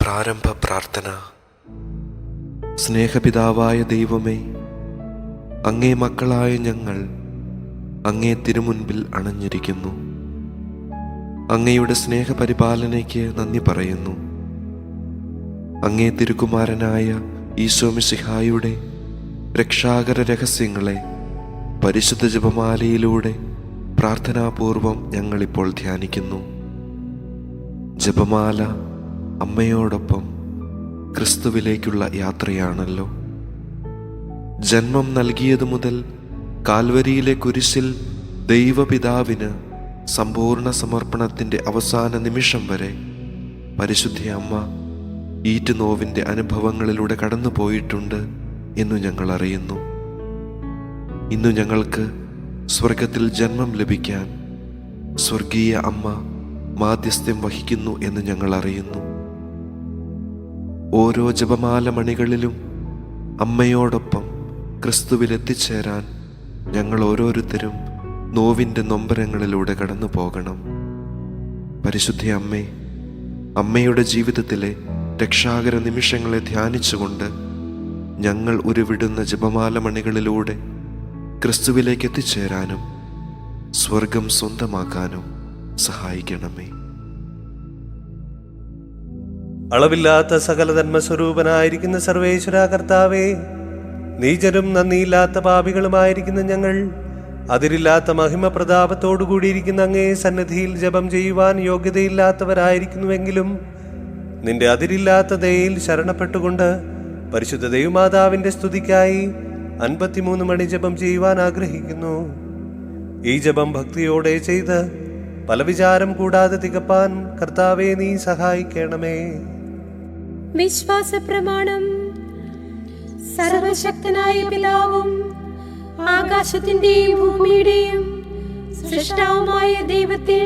പ്രാരംഭ പ്രാർത്ഥന. സ്നേഹപിതാവായ ദൈവമേ, അങ്ങേ മക്കളായ ഞങ്ങൾ അങ്ങേ തിരുമുൻപിൽ അണഞ്ഞിരിക്കുന്നു. അങ്ങയുടെ സ്നേഹപരിപാലനയ്ക്ക് നന്ദി പറയുന്നു. അങ്ങേ തിരുകുമാരനായ ഈശോ മിശിഹായുടെ രക്ഷാകര രഹസ്യങ്ങളെ പരിശുദ്ധ ജപമാലയിലൂടെ പ്രാർത്ഥനാപൂർവം ഞങ്ങളിപ്പോൾ ധ്യാനിക്കുന്നു. ജപമാല അമ്മയോടൊപ്പം ക്രിസ്തുവിലേക്കുള്ള യാത്രയാണല്ലോ. ജന്മം നൽകിയതു മുതൽ കാൽവരിയിലെ കുരിശിൽ ദൈവപിതാവിന് സമ്പൂർണ്ണ സമർപ്പണത്തിൻ്റെ അവസാന നിമിഷം വരെ പരിശുദ്ധ അമ്മ ഈറ്റുനോവിൻ്റെ അനുഭവങ്ങളിലൂടെ കടന്നുപോയിട്ടുണ്ട് എന്നു ഞങ്ങൾ അറിയുന്നു. ഇന്നു ഞങ്ങൾക്ക് സ്വർഗത്തിൽ ജന്മം ലഭിക്കാൻ സ്വർഗീയ അമ്മ മാധ്യസ്ഥ്യം വഹിക്കുന്നു എന്ന് ഞങ്ങൾ അറിയുന്നു. ഓരോ ജപമാല മണികളിലും അമ്മയോടൊപ്പം ക്രിസ്തുവിൽ എത്തിച്ചേരാൻ ഞങ്ങൾ ഓരോരുത്തരും നോവിൻ്റെ നൊമ്പരങ്ങളിലൂടെ കടന്നു പോകണം. പരിശുദ്ധ അമ്മേ, അമ്മയുടെ ജീവിതത്തിലെ രക്ഷാകര നിമിഷങ്ങളെ ധ്യാനിച്ചുകൊണ്ട് ഞങ്ങൾ ഉരുവിടുന്ന ജപമാല മണികളിലൂടെ ക്രിസ്തുവിലേക്ക് എത്തിച്ചേരാനും സ്വർഗം സ്വന്തമാക്കാനും സഹായിക്കണമേ. അളവില്ലാത്ത സകല ധർമ്മസ്വരൂപനായിരിക്കുന്ന സർവേശ്വര കർത്താവേ, നീചരും നന്ദിയില്ലാത്ത പാപികളുമായിരിക്കുന്ന ഞങ്ങൾ അതിരില്ലാത്ത മഹിമ പ്രതാപത്തോടുകൂടിയിരിക്കുന്ന അങ്ങേ സന്നിധിയിൽ ജപം ചെയ്യുവാൻ യോഗ്യതയില്ലാത്തവരായിരിക്കുന്നുവെങ്കിലും നിന്റെ അതിരില്ലാത്ത ദയയിൽ ശരണപ്പെട്ടുകൊണ്ട് പരിശുദ്ധ ദൈവമാതാവിന്റെ സ്തുതിക്കായി 53 മണി ജപം ചെയ്യുവാൻ ആഗ്രഹിക്കുന്നു. ഈ ജപം ഭക്തിയോടെ ചെയ്ത് പല വിചാരം കൂടാതെ തികപ്പാൻ കർത്താവേ നീ സഹായിക്കണമേ. വിശ്വാസ പ്രമാണം. സർവശക്തനായ പിതാവും ആകാശത്തിന്റെയും ഭൂമിയുടെയും സൃഷ്ടാവുമായ ദൈവത്തിൽ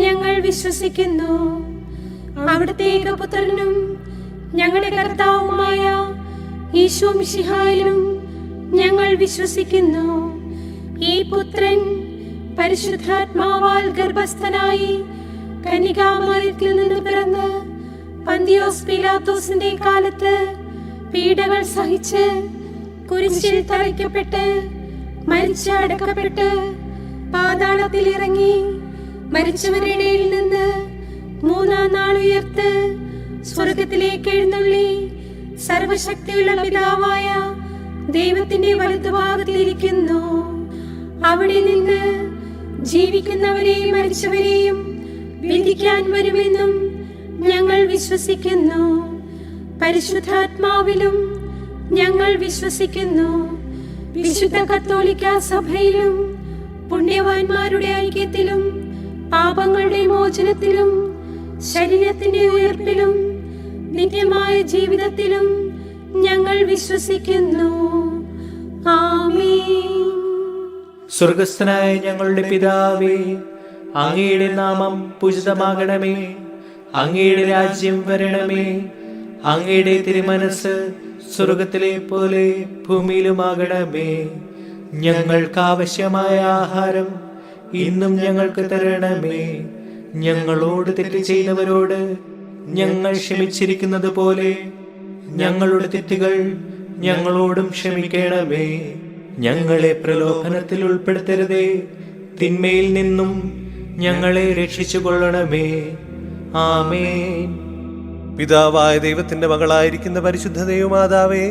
ഞങ്ങൾ വിശ്വസിക്കുന്നു. അവിടുത്തെ ഏകപുത്രനും ഞങ്ങളുടെ കർത്താവുമായ ഈശോ മിശിഹായിലും ഞങ്ങൾ വിശ്വസിക്കുന്നു. ഈ പുത്രൻ പരിശുദ്ധാത്മാവാൽ ഗർഭസ്ഥനായി കന്യകാമറിയത്തിൽ നിന്ന് പിറന്ന് പന്തിയോസ് പീലാത്തോസിന്റെ കാലത്ത് പീഡകൾ സഹിച്ച് കുരിശിൽ തറയ്ക്കപ്പെട്ട് മരിച്ച് അടക്കപ്പെട്ട് പാതാളത്തിൽ ഇറങ്ങി മരിച്ചവരുടെ ഇടയിൽ നിന്ന് 3-ാം നാൾ ഉയർത്ത് സ്വർഗത്തിലേക്ക് എഴുന്നള്ളി സർവശക്തിയുള്ള പിതാവായ ദൈവത്തിന്റെ വലതുഭാഗത്തിലിരിക്കുന്നു. അവിടെ നിന്ന് ജീവിക്കുന്നവരെയും മരിച്ചവരെയും വിധിക്കാൻ വരുമെന്നും ഞങ്ങൾ വിശ്വസിക്കുന്നു. പരിശുദ്ധാത്മാവിലും ഞങ്ങൾ വിശ്വസിക്കുന്നു. വിശുദ്ധ കത്തോലിക്ക സഭയിലും പുണ്യവാന്മാരുടെ ഐക്യത്തിലും പാപങ്ങളുടെ മോചനത്തിലും ശരീരത്തിന്റെ ഉയർപ്പിലും നിത്യമായ ജീവിതത്തിലും ഞങ്ങൾ വിശ്വസിക്കുന്നു. ആമേൻ. സ്വർഗസ്ഥനായ ഞങ്ങളുടെ പിതാവേ, അങ്ങയുടെ നാമം പൂജിതമാകണമേ. അങ്ങയുടെ രാജ്യം വരണമേ. അങ്ങയുടെ തിരുമനസ് സ്വർഗത്തിലെ പോലെ ഭൂമിയിലുമാകണമേ. ഞങ്ങൾക്ക് ആവശ്യമായ ആഹാരം ഇന്നും ഞങ്ങൾക്ക് തരണമേ. ഞങ്ങളോട് തെറ്റ് ചെയ്തവരോട് ഞങ്ങൾ ക്ഷമിച്ചിരിക്കുന്നത് പോലെ ഞങ്ങളുടെ തെറ്റുകൾ ഞങ്ങളോടും ക്ഷമിക്കണമേ. ഞങ്ങളെ പ്രലോഭനത്തിൽ ഉൾപ്പെടുത്തരുതേ, തിന്മയിൽ നിന്നും ഞങ്ങളെ രക്ഷിച്ചു കൊള്ളണമേ. ആമേൻ. പിതാവായ ദൈവത്തിന്റെ മകളായിരിക്കുന്ന പരിശുദ്ധ ദൈവമാതാവേ,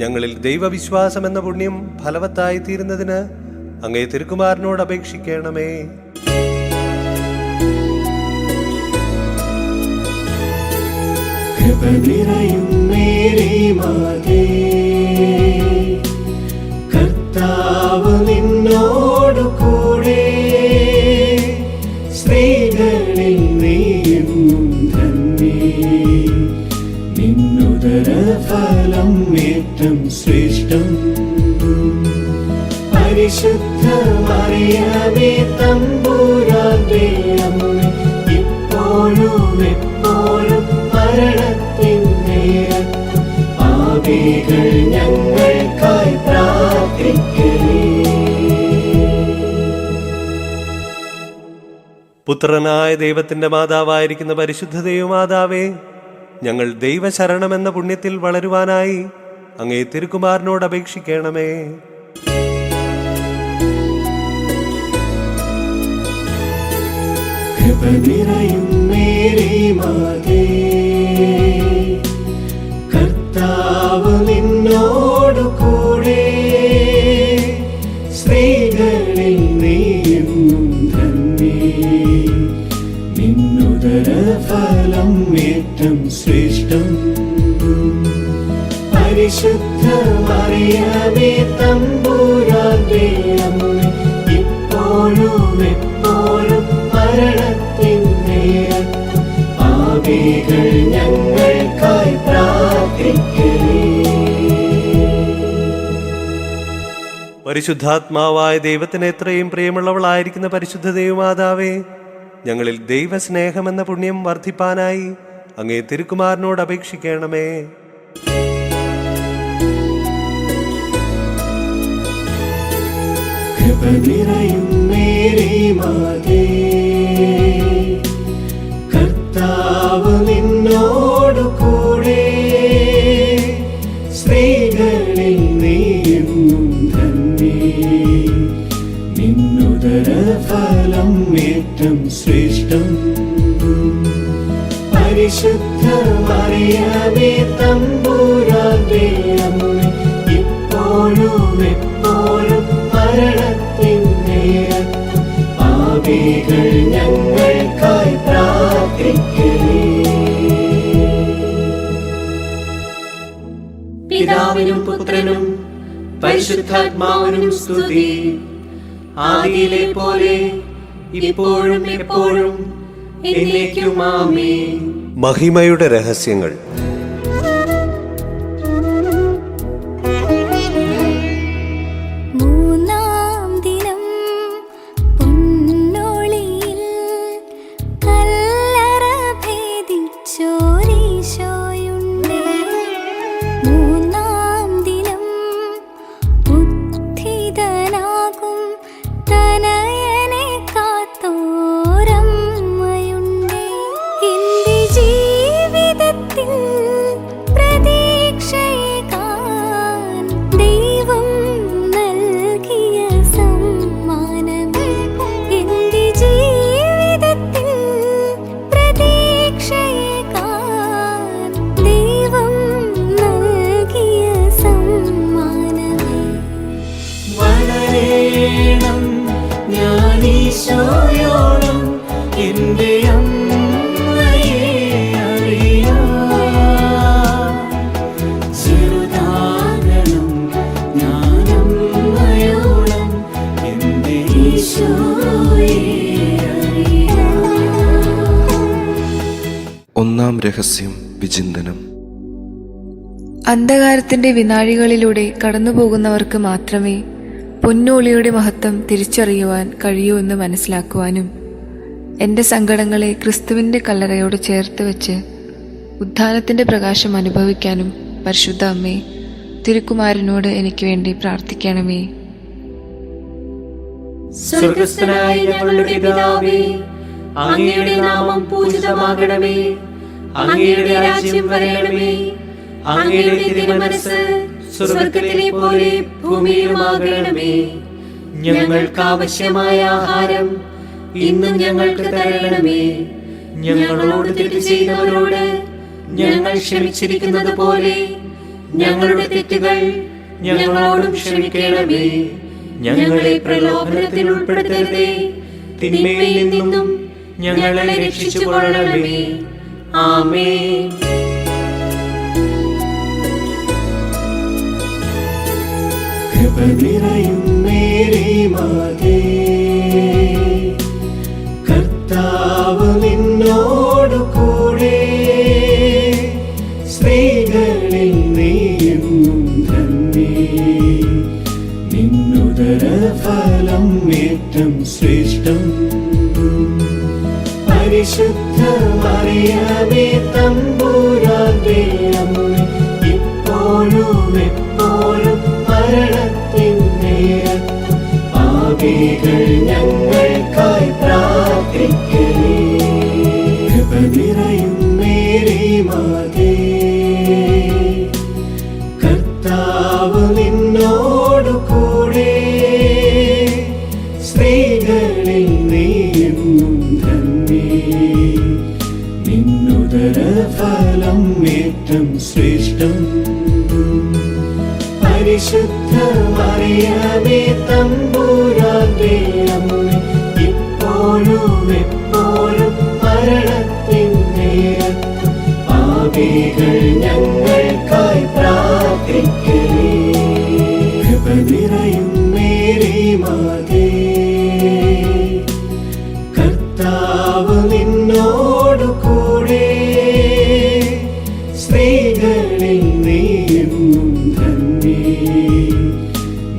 ഞങ്ങളിൽ ദൈവവിശ്വാസം എന്ന പുണ്യം ഫലവത്തായി തീരുന്നതിന് അങ്ങേ തിരുക്കുമാരനോട് അപേക്ഷിക്കണമേ. കർത്താവ് നിന്നോടു കൂടെ, സ്ത്രീകളിൽ നീയും ധന്യേ. നിന്നുദര ഫലം ഏറ്റം ശ്രേഷ്ഠം. പരിശുദ്ധ മറിയമേ തമ്പുരാന്റെ അമ്മേ, ഇപ്പോഴും എപ്പോഴും മരണത്തിൻ നേരത്തും പാപികൾ ഞങ്ങൾക്കായി പ്രാർത്ഥിക്കണേ. പുത്രനായ ദൈവത്തിന്റെ മാതാവായിരിക്കുന്ന പരിശുദ്ധ ദൈവമാതാവേ, ഞങ്ങൾ ദൈവശരണമെന്ന പുണ്യത്തിൽ വളരുവാനായി അങ്ങേ തിരുക്കുമാരനോട് അപേക്ഷിക്കണമേ. കൃപ നിറയും മേരി മാതേ, കർത്താവ് നിന്നോടു കൂടെ, സ്ത്രീകളിൽ നീയെന്നും ധന്യേ, നിന്നുദര ഫലം ഏറ്റം ശ്രേഷ്ഠം. പരിശുദ്ധ മറിയമേ തമ്പുരാന്റെ അമ്മേ, ഇപ്പോഴും എപ്പോഴും മരണത്തിൻ നേരത്തും പാപികൾ ഞങ്ങൾക്കായി പ്രാർത്ഥിക്കണേ. പരിശുദ്ധാത്മാവായ ദൈവത്തിന് എത്രയും പ്രിയമുള്ളവളായിരിക്കുന്ന പരിശുദ്ധ ദൈവമാതാവേ, ഞങ്ങളിൽ ദൈവസ്നേഹമെന്ന പുണ്യം വർദ്ധിപ്പാനായി അങ്ങേ തിരുക്കുമാരനോട് അപേക്ഷിക്കണമേ. കൃപ നിറയും മേരി മാതേ, കർത്താവ് നിന്നോടു കൂടെ, സ്ത്രീകളിൽ നീയെന്നും ധന്യേ, നിന്നുദര ഫലം ഏറ്റം ശ്രേഷ്ഠം. പരിശുദ്ധ മറിയമേ തമ്പുരാന്റെ അമ്മേ, ഇപ്പോഴും എപ്പോഴും മരണത്തിൻ നേരത്തും പാപികൾ ഞങ്ങൾക്കായി പ്രാർത്ഥിക്കണേ. പിതാവിനും പുത്രനും പരിശുദ്ധാത്മാവിനും സ്തുതി. ആദിയിലെ പോലെ ഇപ്പോഴും എപ്പോഴും എന്നേക്കും ആമേൻ. മഹിമയുടെ രഹസ്യങ്ങൾ. ഒന്നാം രഹസ്യം വിചിന്തനം. അന്ധകാരത്തിന്റെ വിനാഴികളിലൂടെ കടന്നുപോകുന്നവർക്ക് മാത്രമേ പൊന്നോളിയുടെ മഹത്വം തിരിച്ചറിയുവാൻ കഴിയൂ എന്ന് മനസ്സിലാക്കുവാനും എൻ്റെ സങ്കടങ്ങളെ ക്രിസ്തുവിൻ്റെ കല്ലറയോട് ചേർത്ത് വെച്ച് ഉദ്ധാനത്തിൻ്റെ പ്രകാശം അനുഭവിക്കാനും പരിശുദ്ധ അമ്മേ തിരുക്കുമാരനോട് എനിക്ക് വേണ്ടി പ്രാർത്ഥിക്കണമേ. സ്വർഗ്ഗസ്ഥനായ ഞങ്ങളുടെ പിതാവേ, അങ്ങയുടെ നാമം പൂജിതമാകണമേ. അങ്ങയുടെ രാജ്യം വരണമേ. അങ്ങയുടെ തിരുമനസ്സ് സ്വർഗ്ഗത്തിലെ പോലെ ഭൂമിയിലുമാകണമേ. ഞങ്ങൾക്ക് ആവശ്യമായ ആഹാരം ഇന്നും ഞങ്ങൾക്ക് തരണമേ. ഞങ്ങളോട് തെറ്റ് ചെയ്യുന്നവരോട് ഞങ്ങൾ ക്ഷമിച്ചിരിക്കുന്നത് പോലെ ഞങ്ങളുടെ തെറ്റുകൾ ഞങ്ങളോടും ക്ഷമിക്കണമേ. ഞങ്ങളെ പ്രലോഭനത്തിൽ ഉൾപ്പെടുത്തരുതേ, തിന്മയിൽ നിന്നും ഞങ്ങളെ രക്ഷിച്ചുകൊള്ളണമേ. ആമേൻ. കൃപ നിറയും മേരി മാതേ, കർത്താവ് നിന്നോടു കൂടെ, സ്ത്രീകളിൽ നീയെന്നും ധന്യേ, നിന്നുദര ഫലം ഏറ്റം ശ്രേഷ്ഠം. പരിശുദ്ധ മറിയമേ തമ്പുരാന്റെ അമ്മേ, ഇപ്പോഴും എപ്പോഴും മരണത്തിൻ നേരത്തും പാപികൾ ഞങ്ങൾക്കായി പ്രാർത്ഥിക്കണേ. കൃപ നിറയും മേരി മാതേ, കർത്താവ് നിന്നോടു കൂടെ, സ്ത്രീകളിൽ നീയെന്നും ധന്യേ, നിന്നുദരഫലം ഏറ്റം ശ്രേഷ്ഠം. പരിശുദ്ധ മറിയമേ തമ്പുരാന്റെ അമ്മേ, ഇപ്പോഴും എപ്പോഴും മരണത്തിൻ നേരത്തും പാപികൾ ഞങ്ങൾക്കായി പ്രാർത്ഥിക്കണേ. കൃപ നിറയും മേരി മാതേ, കർത്താവ് നിന്നോടു കൂടെ, സ്ത്രീകളിൽ നീയെന്നും ധന്യേ,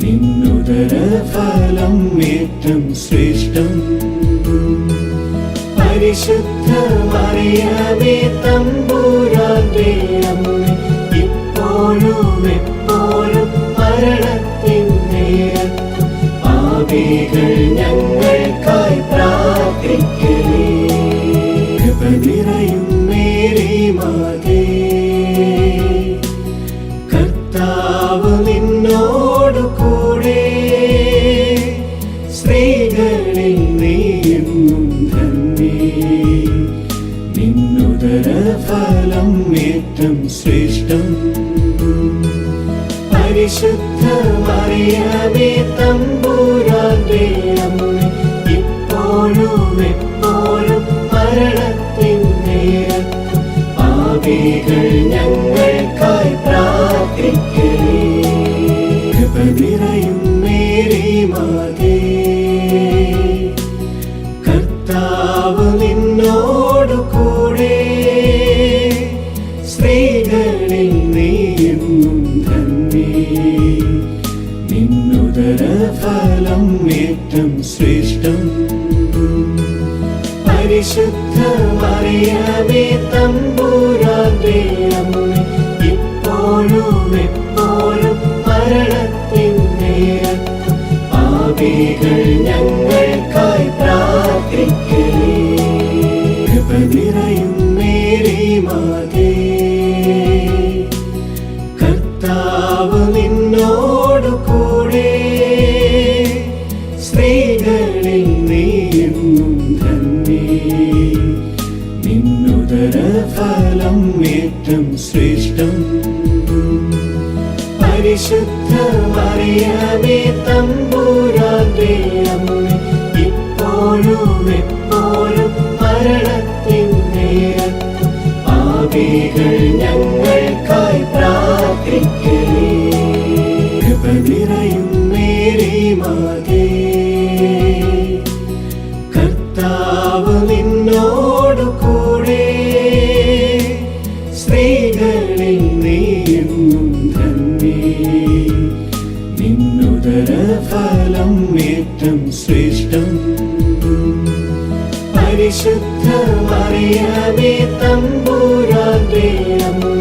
നിന്നുദരഫലം ഏറ്റം ശ്രേഷ്ഠം. പരിശുദ്ധ മറിയമേ തമ്പുരാന്റെ അമ്മേ, ഇപ്പോഴും എപ്പോഴും മരണത്തിൻ നേരത്തും പാപികൾ ഞങ്ങൾക്കായി പ്രാർത്ഥിക്കണേ. കൃപ നിറയും മേരി മാതേ, കർത്താവ് നിന്നോടു കൂടെ, സ്ത്രീകളിൽ നീയെന്നും ധന്യേ, നിന്നുദരഫലം ഏറ്റം ശ്രേഷ്ഠം. പരിശുദ്ധ മറിയമേ തമ്പുരാന്റെ അമ്മേ, ഇപ്പോഴും എപ്പോഴും മരണത്തിൻ നേരത്തും പാപികൾ ഞങ്ങൾക്കായി പ്രാർത്ഥിക്കണേ. കൃപ നിറയും മേരി മാതേ, കർത്താവ് നിന്നോടു കൂടെ, സ്ത്രീകളിൽ നീയെന്നും ധന്യേ, നിന്നുദരഫലം ഏറ്റം ശ്രേഷ്ഠം. പരിശുദ്ധ മറിയമേ തമ്പുരാന്റെ അമ്മേ, ഇപ്പോഴും എപ്പോഴും മരണത്തിൻ നേരത്തും പാപികൾ ഞങ്ങൾക്കായി പ്രാർത്ഥിക്കണേ. കൃപ നിറയും മേരി മാതേ, കർത്താവ് നിന്നോടു കൂടെ, സ്ത്രീകളിൽ നീയെന്നും ധന്യേ, നിന്നുദരഫലം ഏറ്റം ശ്രേഷ്ഠം. പരിശുദ്ധ മറിയമേ തമ്പുരാന്റെ അമ്മേ, ഇപ്പോഴും എപ്പോഴും മരണത്തിൻ നേരത്തും പാപികൾ ഞങ്ങൾക്കായി പ്രാർത്ഥിക്കണേ. കൃപ നിറയും മേരി മാതേ, കർത്താവ് നിന്നോടു കൂടെ, സ്ത്രീകളിൽ നീയെന്നും ധന്യേ, നിന്നുദരഫലം ഏറ്റം ശ്രേഷ്ഠം. പരിശുദ്ധ മറിയമേ തമ്പുരാന്റെ അമ്മേ,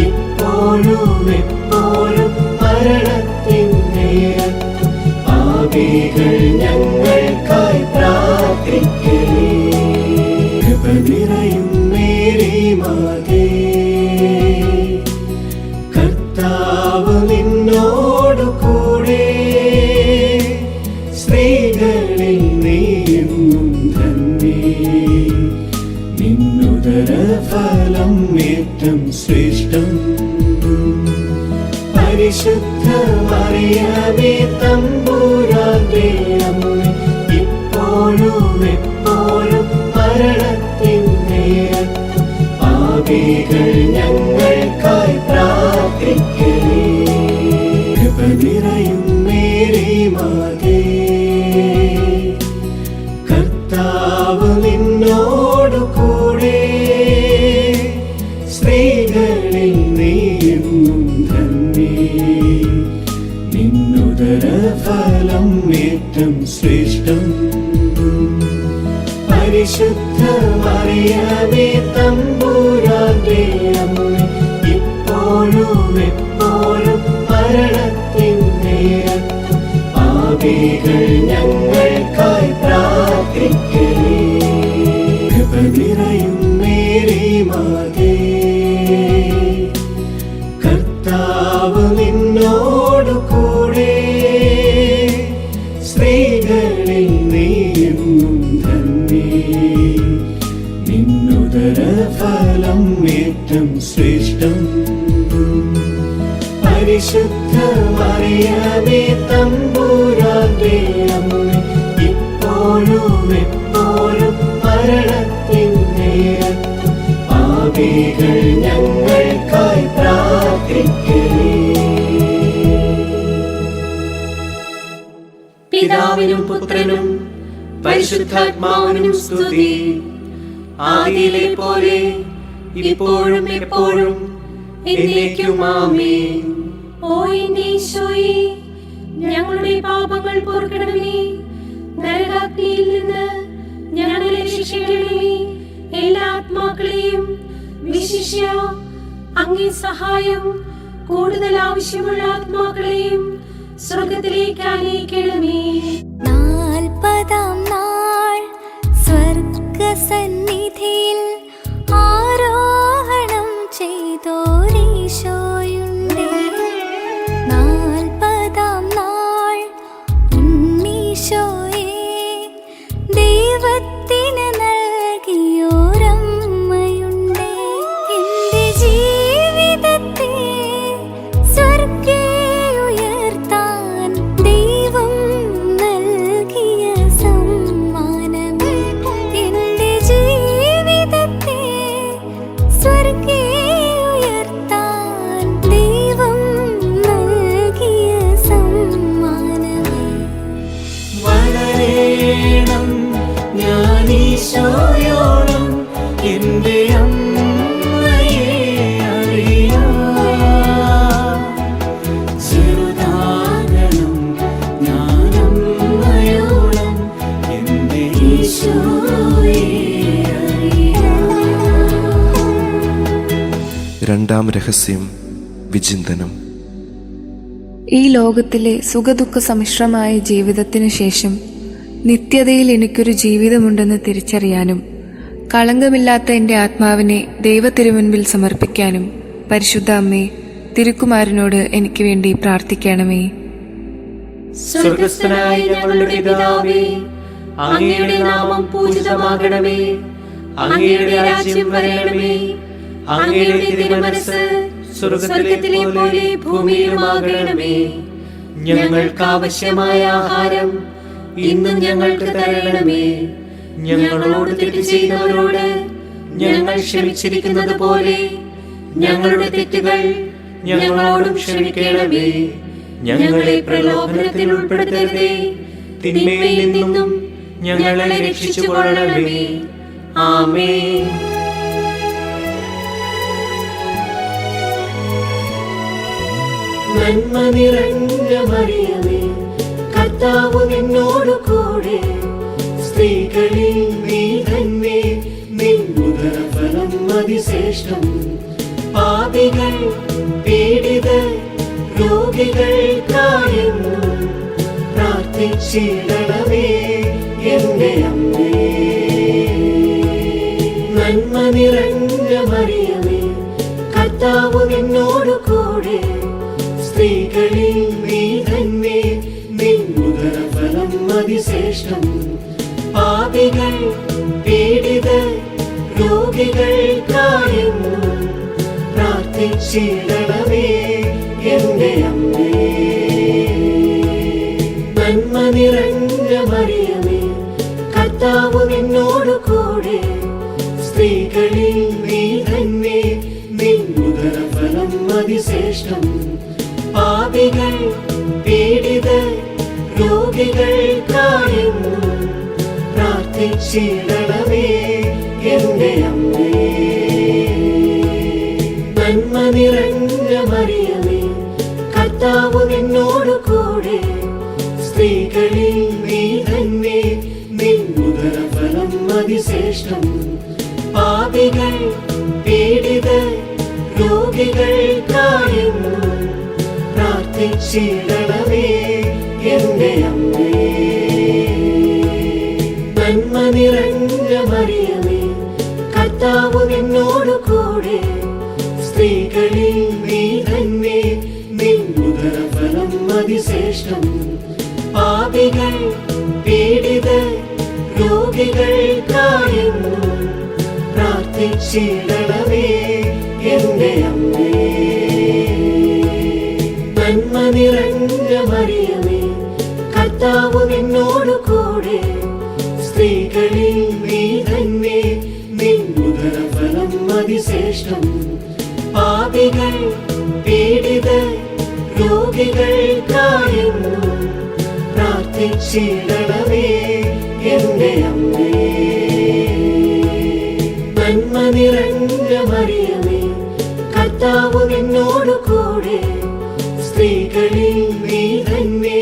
ഇപ്പോഴും എപ്പോഴും മരണത്തിൻ നേരത്തും പാപികൾ ഞങ്ങൾക്കായി പ്രാർത്ഥിക്കണേ. കൃപ നിറയും മേരി മാതേ, കർത്താവ് നിന്നോടു കൂടെ, സ്ത്രീകളിൽ നീയെന്നും ധന്യേ, നിന്നുദരഫലം ഏറ്റം ശ്രേഷ്ഠം. പരിശുദ്ധ മറിയമേ തമ്പുരാന്റെ അമ്മേ, ഇപ്പോഴും എപ്പോഴും മരണത്തിൻ നേരത്തും പാപികൾ ഞങ്ങൾക്കായി പ്രാർത്ഥിക്കണേ. കൃപ നിറയും മേരി മാതേ, കർത്താവ് നിന്നോടു കൂടെ, സ്ത്രീകളിൽ നീയെന്നും ധന്യേ, നിന്നുദരഫലം ഏറ്റം ശ്രേഷ്ഠം. പരിശുദ്ധ മറിയമേ തമ്പുരാന്റെ അമ്മേ, ഇപ്പോഴും എപ്പോഴും മരണത്തിൻ നേരത്തും പാപികൾ ഞങ്ങൾക്കായി പ്രാർത്ഥിക്കണേ. കൃപ നിറയും മേരി മാതേ, ഫലം ഏറ്റവും ശ്രേഷ്ഠം. പരിശുദ്ധ മറിയമേ തമ്പുരാന്റെ അമ്മേ, ഇപ്പോഴും എപ്പോഴും മരണത്തിൻ നേരത്തും പാപികൾ ഞങ്ങൾക്കായി പ്രാർത്ഥിക്കണേ. പിതാവിനും പുത്രനും പരിശുദ്ധാത്മാവിനും സ്തുതി. ആദിയിലെ പോലെ ഇപ്പോഴും എപ്പോഴും എന്നേക്കും ആമേൻ. ഓ എന്റെ ഈശോയേ, ഞങ്ങളുടെ പാപങ്ങൾ പൊറുക്കണമേ, നരകാഗ്നിയിൽ നിന്ന് ഞങ്ങളെ രക്ഷിക്കണമേ. എല്ലാ ആത്മാക്കളെയും വിശിഷ്യ അങ്ങേ സഹായം കൂടുതൽ ആവശ്യമുള്ള ആത്മാക്കളെയും സ്വർഗത്തിലേക്ക് അനയിക്കണമേ. 40-ാം നാൾ സ്വർഗസന്നിധിയിൽ ആരോഹണം ചെയ്തോരീശോയുണ്ടേ. 40-ാം നാൾ ഉണ്ണീശോയെ ദൈവത്തിന് നൽകിയോരമ്മയുണ്ടേ. എന്റെ ജീവിതത്തെ സ്വർഗേ ഉയർത്താൻ ദൈവം നൽകിയ സമ്മാനമേ. എന്റെ ജീവിതത്തെ സ്വർഗേ ഉയർത്താൻ ദൈവം നൽകിയ സമ്മാനമേ. വളരേണം ഞാൻ ഈശോയോളം എന്റെ അമ്മയെ അറിയാം. ചെറുതാകണം ഞാൻ അമ്മയോളം എന്റെ ഈശോയെ അറിയാം. രണ്ടാം രഹസ്യം വിചിന്തനം. ഈ ലോകത്തിലെ സുഖദുഃഖ സമ്മിശ്രമായ ജീവിതത്തിനു ശേഷം നിത്യതയിൽ എനിക്കൊരു ജീവിതമുണ്ടെന്ന് തിരിച്ചറിയാനും കളങ്കമില്ലാത്ത എൻ്റെ ആത്മാവിനെ ദൈവത്തിരുമുൻപിൽ സമർപ്പിക്കാനും പരിശുദ്ധ അമ്മേ, തിരുക്കുമാരനോട് എനിക്ക് വേണ്ടി പ്രാർത്ഥിക്കണമേ. സ്വർഗസ്ഥനായ ഞങ്ങളുടെ പിതാവേ, അങ്ങയുടെ നാമം പൂജിതമാകണമേ. അങ്ങയുടെ രാജ്യം വരണമേ. അങ്ങയുടെ തിരുമനസ്സ് സ്വർഗത്തിലെ പോലെ ഭൂമിയിലുമാകണമേ. ഞങ്ങൾക്ക് ആവശ്യമായ ആഹാരം ഇന്നും ഞങ്ങൾക്ക് തരണമേ. ഞങ്ങളോട് തെറ്റ് ചെയ്തവരോട് ഞങ്ങൾ ക്ഷമിച്ചിരിക്കുന്നത് പോലെ ഞങ്ങളുടെ തെറ്റുകൾ ഞങ്ങളോടും ക്ഷമിക്കണമേ. ഞങ്ങളെ പ്രലോഭനത്തിൽ ഉൾപ്പെടുത്തരുതേ, തിന്മയിൽ നിന്നും ഞങ്ങളെ രക്ഷിച്ചുകൊള്ളണമേ. ആമേൻ. നന്മ നിറഞ്ഞ മറിയമേ, കർത്താവ് നിന്നോടു കൂടെ, സ്ത്രീകളിൽ നീ തന്നെ, നിൻ ഉദരഫലം അതിശ്രേഷ്ഠം. പാപികൾ പീഡിതർ രോഗികൾക്കായെന്നും പ്രാർത്ഥിച്ചിടണമേ എന്റെ അമ്മേ. നന്മ നിറഞ്ഞ മറിയമേ, കർത്താവ് നിന്നോടു കൂടെ, സ്ത്രീകളിൽ നീ തന്നെ, നിൻ ഉദരഫലം അതിശ്രേഷ്ഠം. പാപികൾ പീഡിതർ രോഗികൾക്കായെന്നും പ്രാർത്ഥിച്ചിടണമേ എന്റെ അമ്മേ. നന്മ നിറഞ്ഞ മറിയമേ, കർത്താവ് നിന്നോടു കൂടെ, സ്ത്രീകളിൽ നീ തന്നെ, നിൻ ഉദരഫലം അതിശ്രേഷ്ഠം. പാപികൾ പീഡിതർ രോഗികൾക്കായെന്നും പ്രാർത്ഥിച്ചിടണമേ എന്റെ അമ്മേ. നന്മ നിറഞ്ഞ മറിയമേ, കർത്താവ് നിന്നോടു കൂടെ, സ്ത്രീകളിൽ നീ തന്നെ, നിൻ ഉദരഫലം അതിശ്രേഷ്ഠം. പാപികൾ പീഡിതർ രോഗികൾക്കായെന്നും പ്രാർത്ഥിച്ചിടണമേ എന്റെ അമ്മേ. നന്മ നിറഞ്ഞ മറിയമേ, കർത്താവ് നിന്നോടു കൂടെ, സ്ത്രീകളിൽ നീ തന്നെ, നിൻ ഉദരഫലം അതിശ്രേഷ്ഠം. പാപികൾ പീഡിതർ രോഗികൾക്കായെന്നും പ്രാർത്ഥിച്ചിടണമേ പ്രാർത്ഥിച്ചിടണമേ എന്റെ അമ്മേ. നന്മ നിറഞ്ഞ മറിയമേ, കർത്താവ് നിന്നോടു കൂടെ, സ്ത്രീകളിൽ നീ തന്നെ, നിൻ ഉദരഫലം അതിശ്രേഷ്ഠം. പാപികൾ പീഡിതർ രോഗികൾക്കായെന്നും പ്രാർത്ഥിച്ചിടണമേ എന്റെ അമ്മേ. നന്മ നിറഞ്ഞ മറിയമേ, കർത്താവ് നിന്നോടു കൂടെ, സ്ത്രീകളിൽ നീ തന്നെ,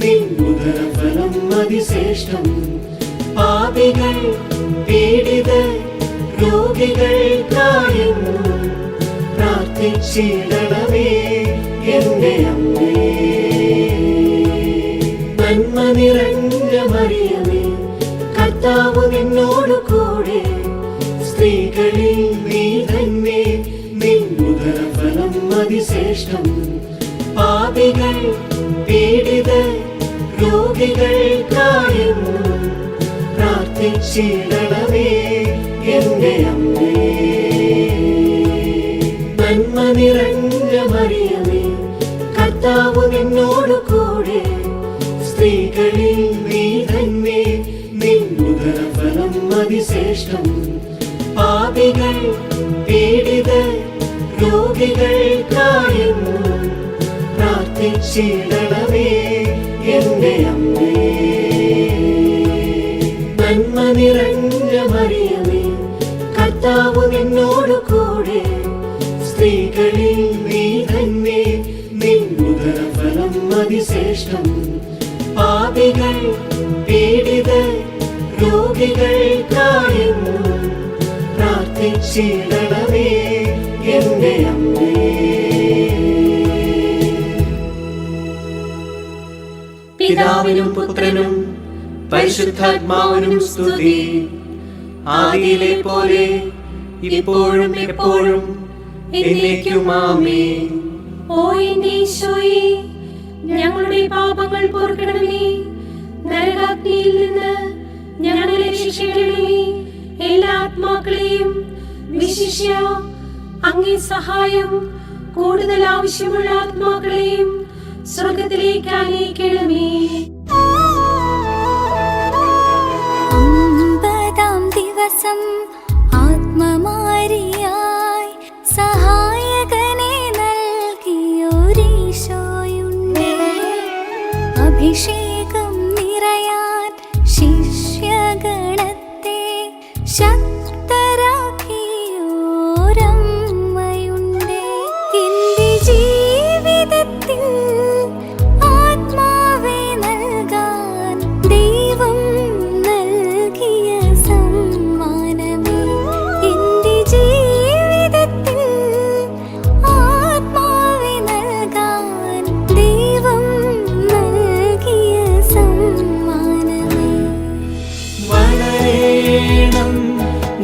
നിൻ ഉദരഫലം അതിശ്രേഷ്ഠം. പാപികൾ പീഡിതർ രോഗികൾക്കായെന്നും പ്രാർത്ഥിച്ചിടണമേ എന്റെ അമ്മേ. നന്മ നിറഞ്ഞ മറിയമേ, കർത്താവ് നിന്നോടു കൂടെ, സ്ത്രീകളിൽ നീ തന്നെ, നിൻ ഉദരഫലം അതിശ്രേഷ്ഠം. പാപികൾ പീഡിതർ രോഗികൾക്കായെന്നും പ്രാർത്ഥിച്ചിടണമേ എന്റെ അമ്മേ. നന്മ നിറഞ്ഞ മറിയമേ, കർത്താവ് നിന്നോടു കൂടെ, സ്ത്രീകളിൽ നീ തന്നെ, നിൻ ഉദരഫലം അതിശ്രേഷ്ഠം. പാപികൾ പീഡിതർ രോഗികൾക്കായെന്നും പ്രാർത്ഥിച്ചിടണമേ എന്റെ അമ്മേ. നന്മ നിറഞ്ഞ മറിയമേ, കർത്താവ് നിന്നോടു കൂടെ, സ്ത്രീകളിൽ നീ തന്നെ, നിൻ ഉദരഫലം അതിശ്രേഷ്ഠം. പാപികൾ പീഡിതർ രോഗികൾക്കായെന്നും പ്രാർത്ഥിച്ചിടണമേ എന്റെ അമ്മേ. പിതാവിനും പുത്രനും പരിശുദ്ധാത്മാവിനും സ്തുതി. ആദിയിലെ പോലെ ഇപ്പോഴും എപ്പോഴും എന്നേക്കും ആമേൻ. ഓ എന്റെ ഈശോയെ, ഞങ്ങളുടെ പാപങ്ങൾ പൊറുക്കണമേ. നരകാഗ്നിയിൽ നിന്ന് ഞങ്ങളെ രക്ഷിക്കണമേ. എല്ലാ ആത്മാക്കളെയും വിശിഷ്യ അങ്ങേ സഹായം കൂടുതൽ ആവശ്യമുള്ള ആത്മാക്കളെയും സ്വർഗത്തിലേക്ക് ആനയിക്കണമേ. 50-ാം ദിവസം ആത്മമാരിയായി സഹായകനെ നൽകിയൊരീശോയുണ്ടേ. അഭിഷേകം നിറയാൻ ശിഷ്യഗണത്തെ ശക്തരാക്കിയോരമ്മയുണ്ടേ. എന്റെ ജീവിതത്തിൽ ആത്മാവെ നൽകാൻ ദൈവം നൽകിയ സമ്മാനമേ. എന്റെ ജീവിതത്തിൽ ആത്മാവെ നൽകാൻ ദൈവം നൽകിയ സമ്മാനമേ. വളരണം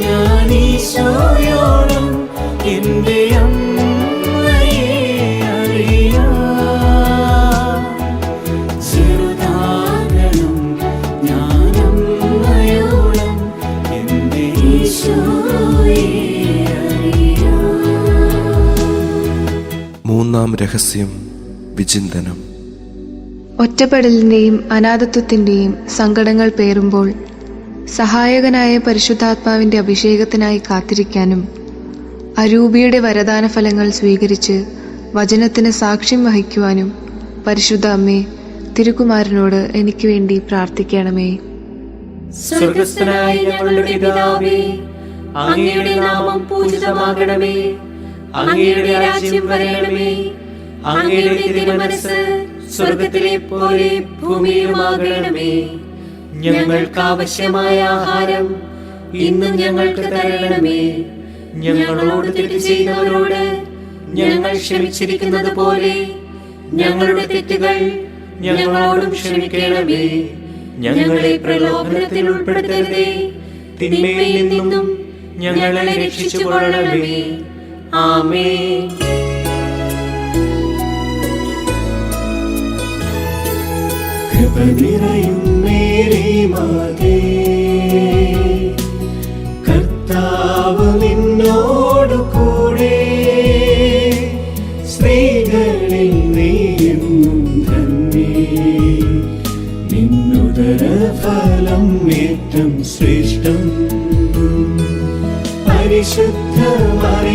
ഞാൻ ഈശോയോളം എന്റെ അമ്മയെ അറിയാം. ചെറുതാകണം ഞാൻ അമ്മയോളം എന്റെ ഈശോയെ അറിയാം. മൂന്നാം രഹസ്യം വിചിന്തനം. ഒറ്റപ്പെടലിന്റെയും അനാഥത്വത്തിന്റെയും സങ്കടങ്ങൾ പേറുമ്പോൾ സഹായകനായ പരിശുദ്ധാത്മാവിന്റെ അഭിഷേകത്തിനായി കാത്തിരിക്കാനും അരൂപിയുടെ വരദാന ഫലങ്ങൾ സ്വീകരിച്ച് വചനത്തിന് സാക്ഷ്യം വഹിക്കുവാനും പരിശുദ്ധ അമ്മേ, തിരുക്കുമാരനോട് എനിക്ക് വേണ്ടി പ്രാർത്ഥിക്കണമേ. സ്വർഗസ്ഥനായ ഞങ്ങളുടെ പിതാവേ, അങ്ങയുടെ നാമം പൂജിതമാകണമേ. അങ്ങയുടെ രാജ്യം വരണമേ. അങ്ങയുടെ തിരുമനസ്സ് സ്വർഗത്തിലെ പോലെ ഭൂമിയിലുമാകണമേ. ഞങ്ങൾക്ക് ആവശ്യമായ ആഹാരം ഇന്നും ഞങ്ങൾക്ക് തരണമേ. ഞങ്ങളോട് തെറ്റ് ചെയ്യുന്നവരോട് ഞങ്ങൾ ക്ഷമിച്ചിരിക്കുന്നത് പോലെ ഞങ്ങളുടെ തെറ്റുകൾ ഞങ്ങളോടും ക്ഷമിക്കണമേ. ഞങ്ങളെ പ്രലോഭനത്തിൽ ഉൾപ്പെടുത്തരുതേ, തിന്മയിൽ നിന്നും ഞങ്ങളെ രക്ഷിച്ചുകൊള്ളണമേ. ആമേൻ. കൃപ നിറയും മേരി മാതേ, കർത്താവ് നിന്നോടുകൂടെ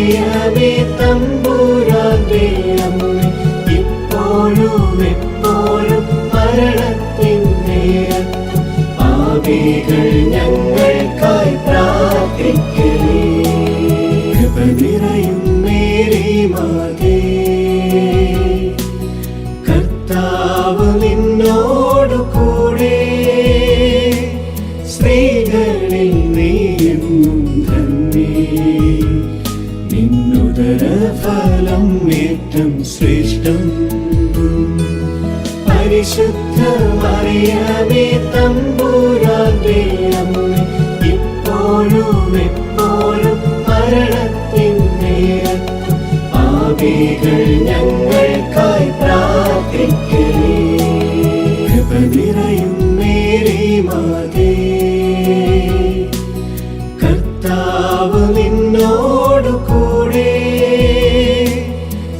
മറിയമേ തമ്പുരാന്റെ അമ്മേ, ഇപ്പോഴും എപ്പോഴും മരണത്തിൻ നേരത്തും പാപികൾ ഞങ്ങൾക്കായി പ്രാർത്ഥിക്കണേ. കൃപ നിറയും മേരി മാതേ, കർത്താവ് നിന്നോടു കൂടെ, സ്ത്രീകളിൽ നീയെന്നും ധന്യേ, നിന്നുദര ഫലം ഏറ്റം ശ്രേഷ്ഠം. പരിശുദ്ധ മറിയമേ തമ്പുരാന്റെ അമ്മേ, ഇപ്പോഴും എപ്പോഴും മരണത്തിൻ നേരത്തും പാപികൾ ഞങ്ങൾക്കായി പ്രാർത്ഥിക്കണേ. കൃപ നിറയും മേരി മാതേ, കർത്താവ് നിന്നോടു കൂടെ,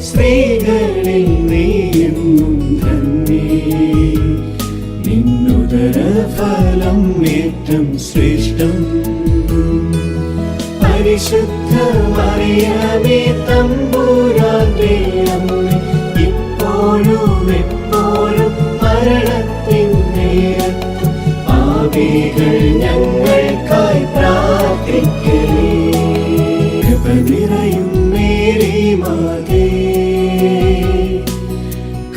സ്ത്രീകളിൽ നീയെന്നും ധന്യേ, നിന്നുദര ഫലം ഏറ്റം ശ്രേഷ്ഠം. പരിശുദ്ധ മറിയമേ തമ്പുരാന്റെ അമ്മേ, ഇപ്പോഴും എപ്പോഴും മരണത്തിൻ നേരത്തും പാപികൾ ഞങ്ങൾക്കായി പ്രാർത്ഥിക്കണേ. കൃപ നിറയും മേരി മാതേ,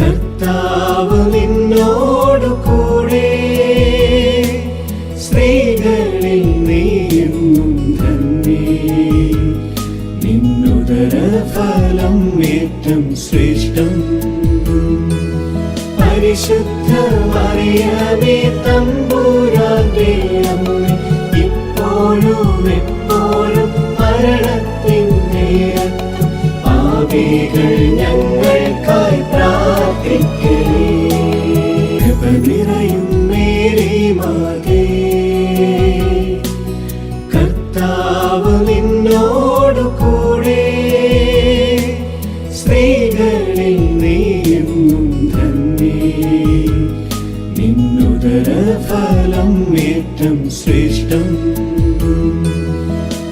കർത്താവ് നിന്നോടു കൂടെ, സ്ത്രീകളിൽ നീയെന്നും ധന്യേ, നിന്നുദര ഫലം ഏറ്റം ശ്രേഷ്ഠം. പരിശുദ്ധ മറിയമേ തമ്പുരാന്റെ അമ്മേ, ഇപ്പോഴും എപ്പോഴും മരണത്തിൻ നേരത്തും പാപികൾ ഞങ്ങൾക്കായി പ്രാർത്ഥിക്കണേ. കൃപ നിറയും മേരി മാതേ, കർത്താവ് നിന്നോടു കൂടെ, സ്ത്രീകളിൽ നീയെന്നും ധന്യേ, നിന്നുദര ഫലം ഏറ്റം ശ്രേഷ്ഠം.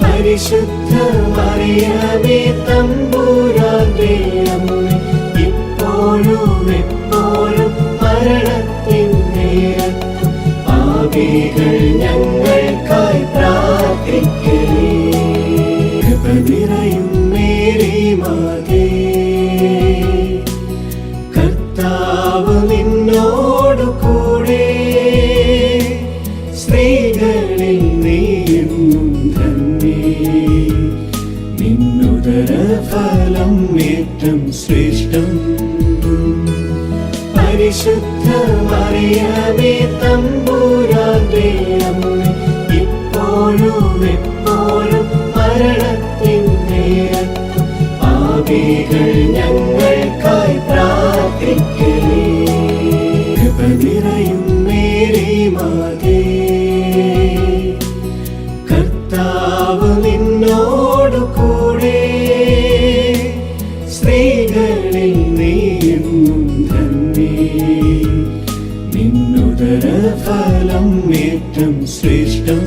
പരിശുദ്ധ മറിയമേ തമ്പുരാന്റെ അമ്മേ, ഇപ്പോഴും എപ്പോഴും മരണത്തിൻ നേരത്തും പാപികൾ ഞങ്ങൾക്കായി പ്രാർത്ഥിക്കണേ. കൃപ നിറയും മേരി മാതേ, കർത്താവ് നിന്നോടു കൂടെ, സ്ത്രീകളിൽ നീയെന്നും ധന്യേ, നിന്നുദര ഫലം ഏറ്റം ശ്രേഷ്ഠം. പരിശുദ്ധ മറിയമേ തമ്പുരാന്റെ അമ്മേ, ഇപ്പോഴും എപ്പോഴും മരണത്തിൻ നേരത്തും പാപികൾ ഞങ്ങൾക്കായി പ്രാർത്ഥിക്കണേ. കൃപ നിറയും മേരി മാതേ, കർത്താവ് നിന്നോടു കൂടെ, സ്ത്രീകളിൽ നീയെന്നും ധന്യേ, നിന്നുദര ഫലം ഏറ്റം ശ്രേഷ്ഠം.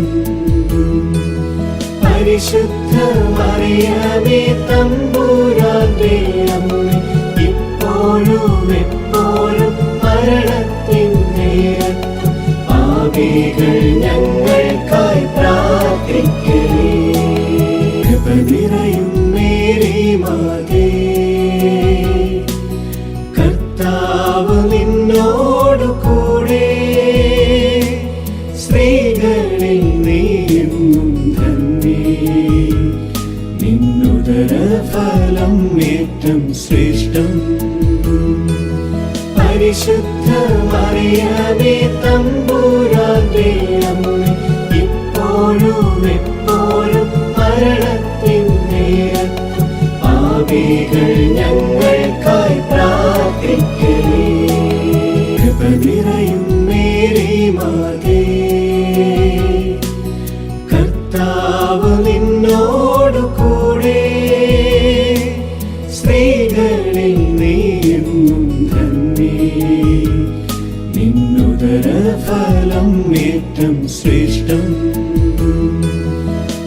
പരിശുദ്ധ മറിയമേ തമ്പുരാന്റെ അമ്മേ, ഇപ്പോഴും എപ്പോഴും മരണത്തിൻ നേരത്തും പാപികൾ ഞങ്ങൾക്കായി പ്രാർത്ഥിക്കണേ. കൃപ നിറയും മേരി മാതേ, കർത്താവ് നിന്നോടു കൂടെ, സ്ത്രീകളിൽ നീയെന്നും ധന്യേ, നിന്നുദര ഫലം ഏറ്റം ശ്രേഷ്ഠം. പരിശുദ്ധ മറിയമേ തമ്പുരാന്റെ അമ്മേ, ഇപ്പോഴും എപ്പോഴും മരണത്തിൻ നേരത്തും പാപികൾ ഞങ്ങൾക്കായി പ്രാർത്ഥിക്കണേ. കൃപ നിറയും മേരി മാതേ, കർത്താവ് നിന്നോടു കൂടെ, സ്ത്രീകളിൽ നീയെന്നും ധന്യേ, നിന്നുദര ഫലം ഏറ്റം ശ്രേഷ്ഠം.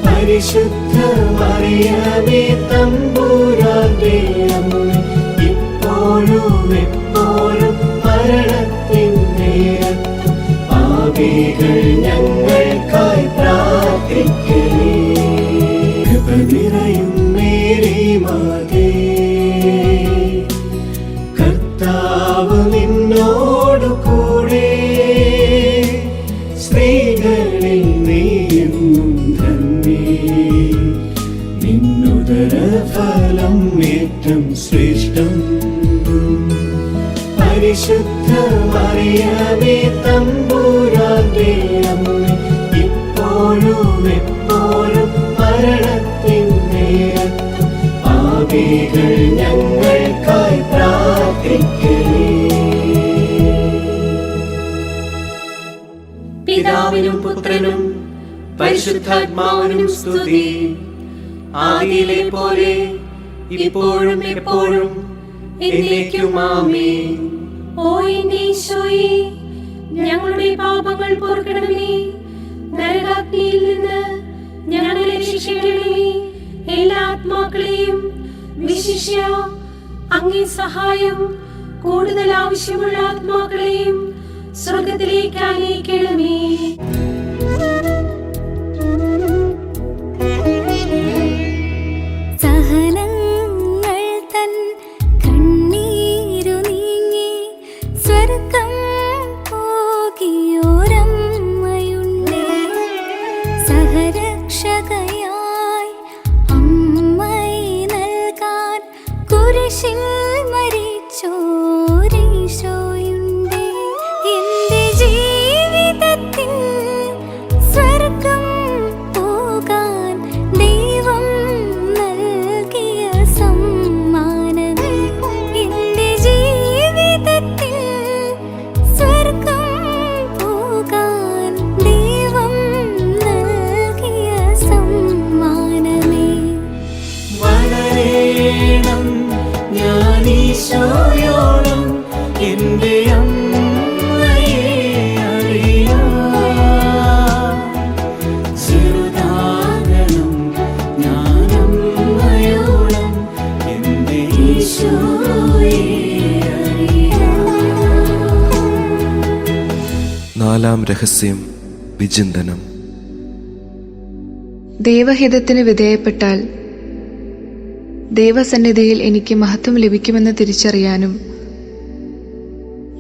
പരിശുദ്ധ മറിയമേ തമ്പുരാന്റെ എപ്പോഴും മരണത്തിൻ നേരത്തും പാപികൾ ഞങ്ങൾക്കായി പ്രാർത്ഥിക്കണേ. കൃപ നിറയും മേരി മാതേ, കർത്താവ് നിന്നോടു കൂടെ, സ്ത്രീകളിൽ നീയെന്നും ധന്യേ. നിന്നുദരഫലം ഏറ്റം ശ്രേഷ്ഠം. പരിശുദ്ധ മറിയമേ തമ്പുരാന്റെ അമ്മേ, ഇപ്പോഴും എപ്പോഴും മരണത്തിൻ നേരത്തും പാപികൾ ഞങ്ങൾക്കായി പ്രാർത്ഥിക്കണേ. പിതാവിനും പുത്രനും പരിശുദ്ധാത്മാവിനും സ്തുതി. ആദിയിലെ പോലെ ഇപ്പോഴും എപ്പോഴും എന്നേക്കും ആമേൻ. ഓ എന്റെ ഈശോയെ, ഞങ്ങളുടെ പാപങ്ങൾ പൊറുക്കണമേ. നരകാഗ്നിയിൽ നിന്ന് ഞങ്ങളെ രക്ഷിക്കണമേ. എല്ലാ ആത്മാക്കളെയും വിശിഷ്യ അങ്ങേ സഹായം കൂടുതൽ ആവശ്യമുള്ള ആത്മാക്കളെയും സ്വർഗത്തിലേക്ക് അയക്കണമേ. സഹനങ്ങൾ തൻ കണ്ണീരു നീങ്ങി സ്വർഗം പോകിയോരമ്മയുണ്ടേ. സഹരക്ഷകയായി അമ്മയെ നൽകാൻ കുരിശിൽ മരിച്ചോരീശോയുണ്ടേ. എന്റെ ജീവിതത്തിൽ സ്വർഗം പോകാൻ ദൈവം നൽകിയ സമ്മാനമേ. എന്റെ ജീവിതത്തിൽ സ്വർഗം പോകാൻ ദൈവം നൽകിയ സമ്മാനമേ. വളരേണം ഞാനീശോയോളം എന്റെ അമ്മയെ അറിയാം. ചെറുതാകണം ഞാനമ്മയോളം എന്റെ ഈശോയെ അറിയാം. നാലാം രഹസ്യം വിചിന്തനം. ദൈവഹിതത്തിന് വിധേയപ്പെട്ടാൽ ദൈവസന്നിധിയിൽ എനിക്ക് മഹത്വം ലഭിക്കുമെന്ന് തിരിച്ചറിയാനും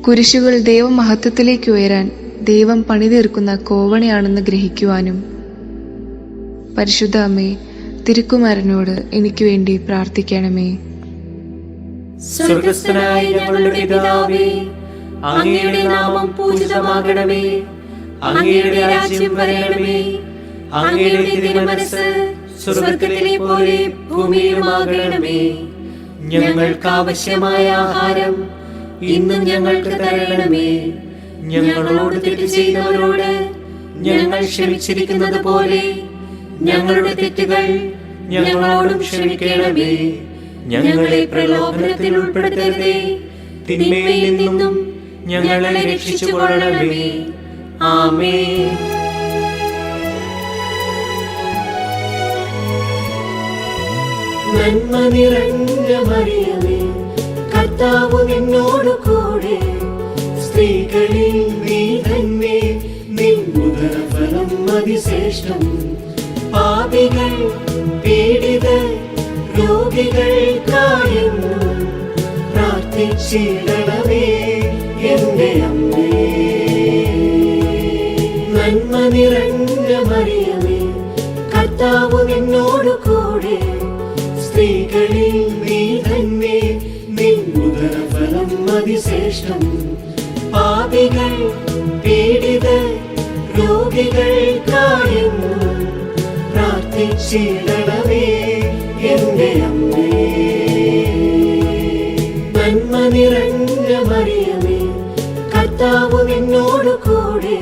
കുരിശുകൾ ദൈവമഹത്വത്തിലേക്ക് ഉയരാൻ ദൈവം പണിതീർക്കുന്ന കോവണിയാണെന്ന് ഗ്രഹിക്കുവാനും പരിശുദ്ധ അമ്മേ, തിരുക്കുമാരനോട് എനിക്ക് വേണ്ടി പ്രാർത്ഥിക്കണമേ. സ്വർഗസ്ഥനായ ഞങ്ങളുടെ പിതാവേ, അങ്ങയുടെ നാമം പൂജിതമാകണമേ. അങ്ങയുടെ രാജ്യം വരണമേ. അങ്ങയുടെ തിരുമനസ്സ് സ്വർഗത്തിലെ പോലെ ഭൂമിയിലുമാകണമേ. ഞങ്ങൾക്ക് ആവശ്യമായ ആഹാരം ഇന്നും ഞങ്ങൾക്ക് തരണമേ. ഞങ്ങളോട് തെറ്റ് ചെയ്തവരോട് ഞങ്ങൾ ക്ഷമിച്ചിരിക്കുന്നത് പോലെ ഞങ്ങളുടെ തെറ്റുകൾ ഞങ്ങളോടും ക്ഷമിക്കണമേ. ഞങ്ങളെ പ്രലോഭനത്തിൽ ഉൾപ്പെടുത്തരുതേ, തിന്മയിൽ നിന്നും ഞങ്ങളെ രക്ഷിച്ചുകൊള്ളണമേ. ആമേൻ. നന്മ നിറഞ്ഞ മറിയമേ, കർത്താവ് നിന്നോടു കൂടെ, സ്ത്രീകളിൽ നീ തന്നെ, നിൻ ഉദരഫലം അതിശ്രേഷ്ഠം. പാപികൾ പീഡിതർ രോഗികൾക്കായെന്നും പ്രാർത്ഥിച്ചിടണമേ എന്റെ അമ്മേ. നന്മ നിറഞ്ഞ മറിയമേ, കർത്താവ് നിന്നോടു കൂടെ, സ്ത്രീകളിൽ നീ തന്നെ, നിൻ ഉദരഫലം അതിശ്രേഷ്ഠം. പാപികൾ പീഡിതർ രോഗികൾക്കായെന്നും പ്രാർത്ഥിച്ചിടണമേ എന്റെ അമ്മേ. നന്മ നിറഞ്ഞ മറിയമേ, കർത്താവ് നിന്നോടു കൂടെ,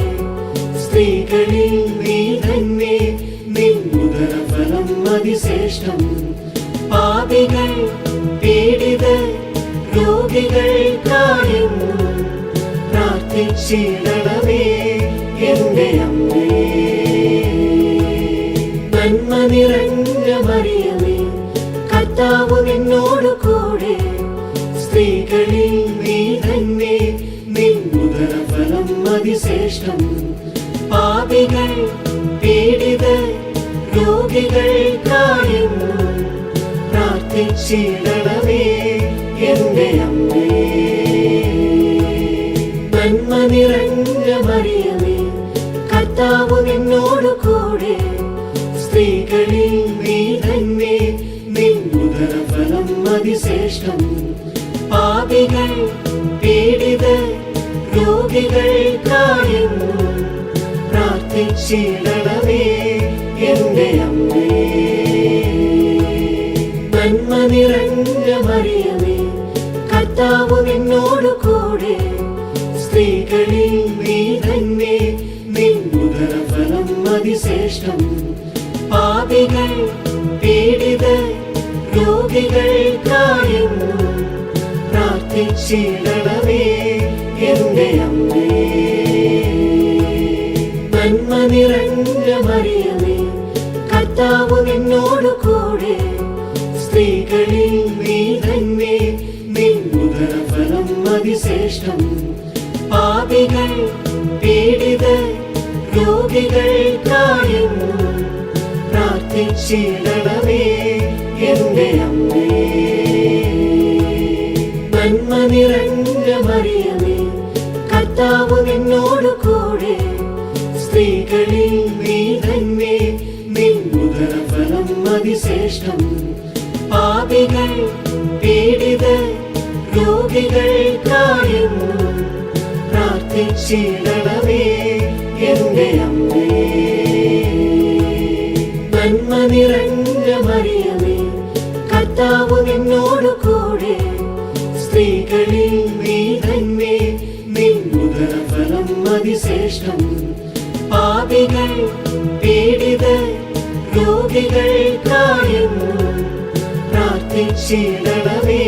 സ്ത്രീകളിൽ നീ തന്നെ, നിൻ ഉദരഫലം അതിശ്രേഷ്ഠം. പാപികൾ പീഡിതർ രോഗികൾക്കായെന്നും പ്രാർത്ഥിച്ചിടണമേ എന്റെ അമ്മേ. നന്മ നിറഞ്ഞ മറിയമേ, കർത്താവ് നിന്നോടു കൂടെ, സ്ത്രീകളിൽ ഉദരഫലം അതിശ്രേഷ്ഠം. പാപികൾ പീഡിതർ രോഗികൾക്കായെന്നും പ്രാർത്ഥിച്ചിടണമേ എന്റെ അമ്മേ. നന്മ നിറഞ്ഞ മറിയമേ, കർത്താവ് നിന്നോട് കൂടെ, സ്ത്രീകളിൽ നീ തന്നെ, നിൻ ഉദരഫലം അതിശ്രേഷ്ഠം. പാപികൾ പീഡിതർ രോഗികൾക്കായെന്നും പ്രാർത്ഥിച്ചിടണമേ എന്റെ അമ്മേ. നന്മ നിറഞ്ഞ മറിയമേ, കർത്താവ് നിന്നോട് കൂടെ, സ്ത്രീകളിൽ നീ തന്നെ, നിൻ ഉദരഫലം അതിശ്രേഷ്ഠം. പാപികൾ പീഡിതർ രോഗികൾക്കായെന്നും പ്രാർത്ഥിച്ചിടണമേ എന്റെ അമ്മേ. നന്മ നിറഞ്ഞ മറിയമേ, കർത്താവ് നിന്നോട് കൂടെ, സ്ത്രീകളിൽ നീ തന്നെ, നിൻ ഉദരഫലം അതിശ്രേഷ്ഠം. പാപികൾ പീഡിതർ രോഗികൾക്കായെന്നും പ്രാർത്ഥിച്ചിടണമേ എന്റെ അമ്മേ. നന്മ നിറഞ്ഞ മറിയമേ, കർത്താവ് നിന്നോട് കൂടെ, സ്ത്രീകളിൽ നീ തന്നെ, നിൻ ഉദരഫലം അതിശ്രേഷ്ഠം. പാപികൾ പീഡിതർ രോഗികൾക്കായെന്നും പ്രാർത്ഥിച്ചിടണമേ എന്റെ അമ്മേ. നന്മ നിറഞ്ഞ മറിയമേ, കർത്താവ് നിന്നോട് കൂടെ, സ്ത്രീകളിൽ നീ തന്നെ, നിൻ ഉദരഫലം അതിശ്രേഷ്ഠം. പാപികൾ പീഡിതർ രോഗികൾക്കായെന്നും പ്രാർത്ഥിച്ചിടണമേ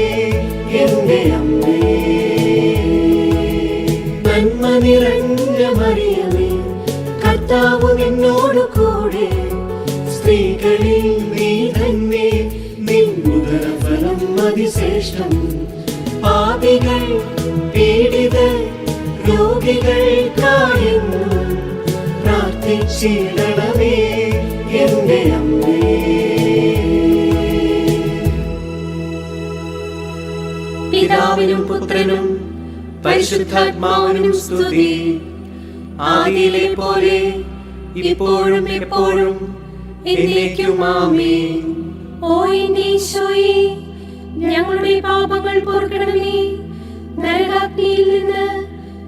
എന്റെ അമ്മേ. നന്മ നിറഞ്ഞ മറിയമേ, കർത്താവ് നിന്നോട് കൂടെ, സ്ത്രീകളിൽ നീ തന്നെ, നിൻ ഉദരഫലം അതിശ്രേഷ്ഠം. പാപികൾ പീഡിതർ രോഗികൾക്കായെന്നും പ്രാർത്ഥിച്ചിടണമേ എന്റെ അമ്മേ. പിതാവിനും പുത്രനും പരിശുദ്ധാത്മാവിനും സ്തുതി. ആദിയിലെ പോലെ ഇപ്പോഴും എപ്പോഴും എന്നേക്കും ആമേൻ. ഓ എന്റെ ഈശോയേ, ഞങ്ങളുടെ പാപങ്ങൾ പൊറുക്കണമേ. നരകാഗ്നിയിൽ നിന്ന്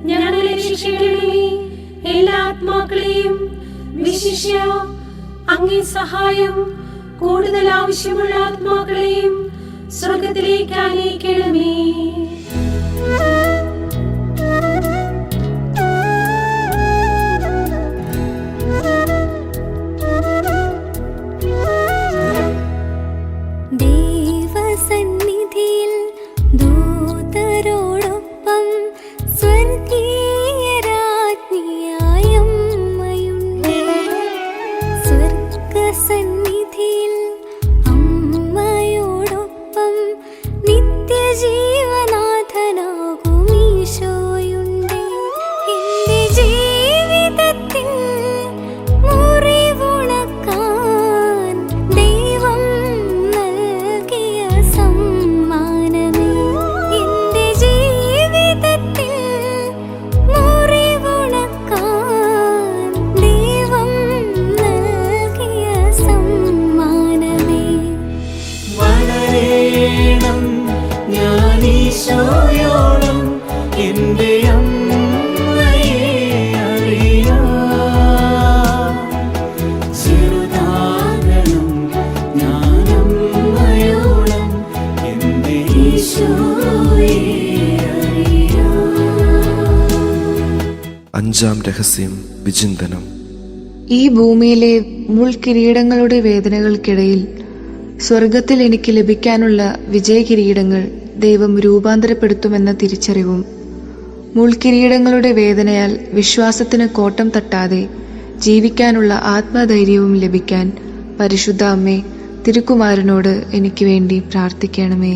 ഞങ്ങളെ രക്ഷിക്കണമേ. എല്ലാ ആത്മാക്കളെയും വിശിഷ്യ അങ്ങേ സഹായം കൂടുതൽ ആവശ്യമുള്ള ആത്മാക്കളെയും സ്വർഗത്തിലേക്ക് ആനയിക്കണമേ. ദൈവസന്നിധിയിൽ ദൂതരോടൊപ്പം സ്വർഗീയരാജ്ഞിയായ അമ്മയുണ്ട്. സ്വർഗസന്നിധിയിൽ അമ്മയോടൊപ്പം നിത്യജീവനാഥനാകും ഈശോയുണ്ട്. എന്റെ ജീവിതത്തിൽ മുറിവുണക്കാൻ ദൈവം നൽകിയ സമ്മാനമേ. എന്റെ ജീവിതത്തിൽ മുറിവുണക്കാൻ ദൈവം നൽകിയ സമ്മാനമേ. വളരേണം ഞാൻ ഈശോയോളം എന്റെ അമ്മയെ അറിയാം. ചെറുതാകണം ഞാൻ അമ്മയോളം എന്റെ ഈശോയെ അറിയാം. അഞ്ചാം രഹസ്യം വിചിന്തനം. ഈ ഭൂമിയിലെ മുൾക്കിരീടങ്ങളുടെ വേദനകൾക്കിടയിൽ സ്വർഗത്തിൽ എനിക്ക് ലഭിക്കാനുള്ള വിജയകിരീടങ്ങൾ ദൈവം രൂപാന്തരപ്പെടുത്തുമെന്ന തിരിച്ചറിവും മുൾക്കിരീടങ്ങളുടെ വേദനയാൽ വിശ്വാസത്തിന് കോട്ടം തട്ടാതെ ജീവിക്കാനുള്ള ആത്മധൈര്യവും ലഭിക്കാൻ പരിശുദ്ധ അമ്മേ, തിരുക്കുമാരനോട് എനിക്ക് വേണ്ടി പ്രാർത്ഥിക്കണമേ.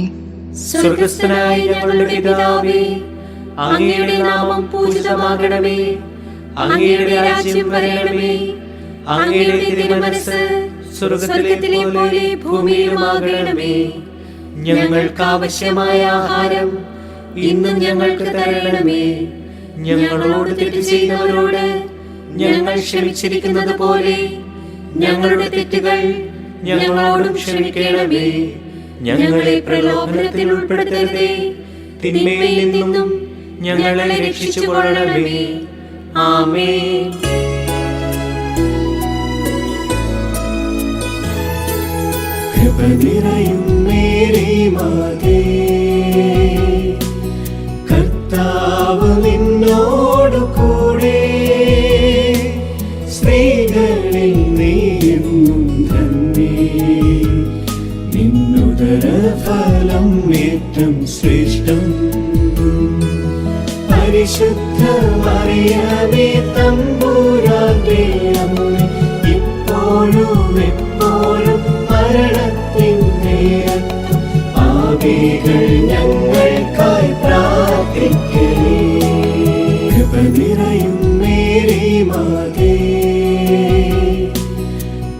സ്വർഗസ്ഥനായ ഞങ്ങളുടെ പിതാവേ, അങ്ങയുടെ നാമം പൂജിതമാകണമേ. അങ്ങയുടെ രാജ്യം വരണമേ. അങ്ങയുടെ തിരുമനസ്സ് സ്വർഗ്ഗത്തിലെ പോലെ ഭൂമിയിലുമാകണമേ. ഞങ്ങൾക്ക് ആവശ്യമായ ആഹാരം ഇന്നും ഞങ്ങൾക്ക് തരണമേ. ഞങ്ങളോട് തെറ്റ് ചെയ്തവരോട് ഞങ്ങൾ ക്ഷമിച്ചിരിക്കുന്നത് പോലെ ഞങ്ങളുടെ തെറ്റുകൾ ഞങ്ങളോടും ക്ഷമിക്കണമേ. ഞങ്ങളെ പ്രലോഭനത്തിൽ ഉൾപ്പെടുത്തരുതേ, തിന്മയിൽ നിന്നും ഞങ്ങളെ രക്ഷിച്ചുകൊള്ളണമേ. ആമേൻ. കൃപ നിറയും മേരി മാതേ, കർത്താവ് നിന്നോടു കൂടെ. സ്ത്രീകളിൽ നീയും ധന്യേ, നിന്നുദര ഫലം ഏറ്റവും ശ്രേഷ്ഠം. പരിശുദ്ധ മറിയമേ തമ്പുരാന്റെ അമ്മേ, ഇപ്പോഴും എപ്പോഴും മരണത്തിൻ നേരത്തും പാപികൾ ഞങ്ങൾക്കായി പ്രാർത്ഥിക്കണേ. കൃപ നിറയും മേരി മാതേ,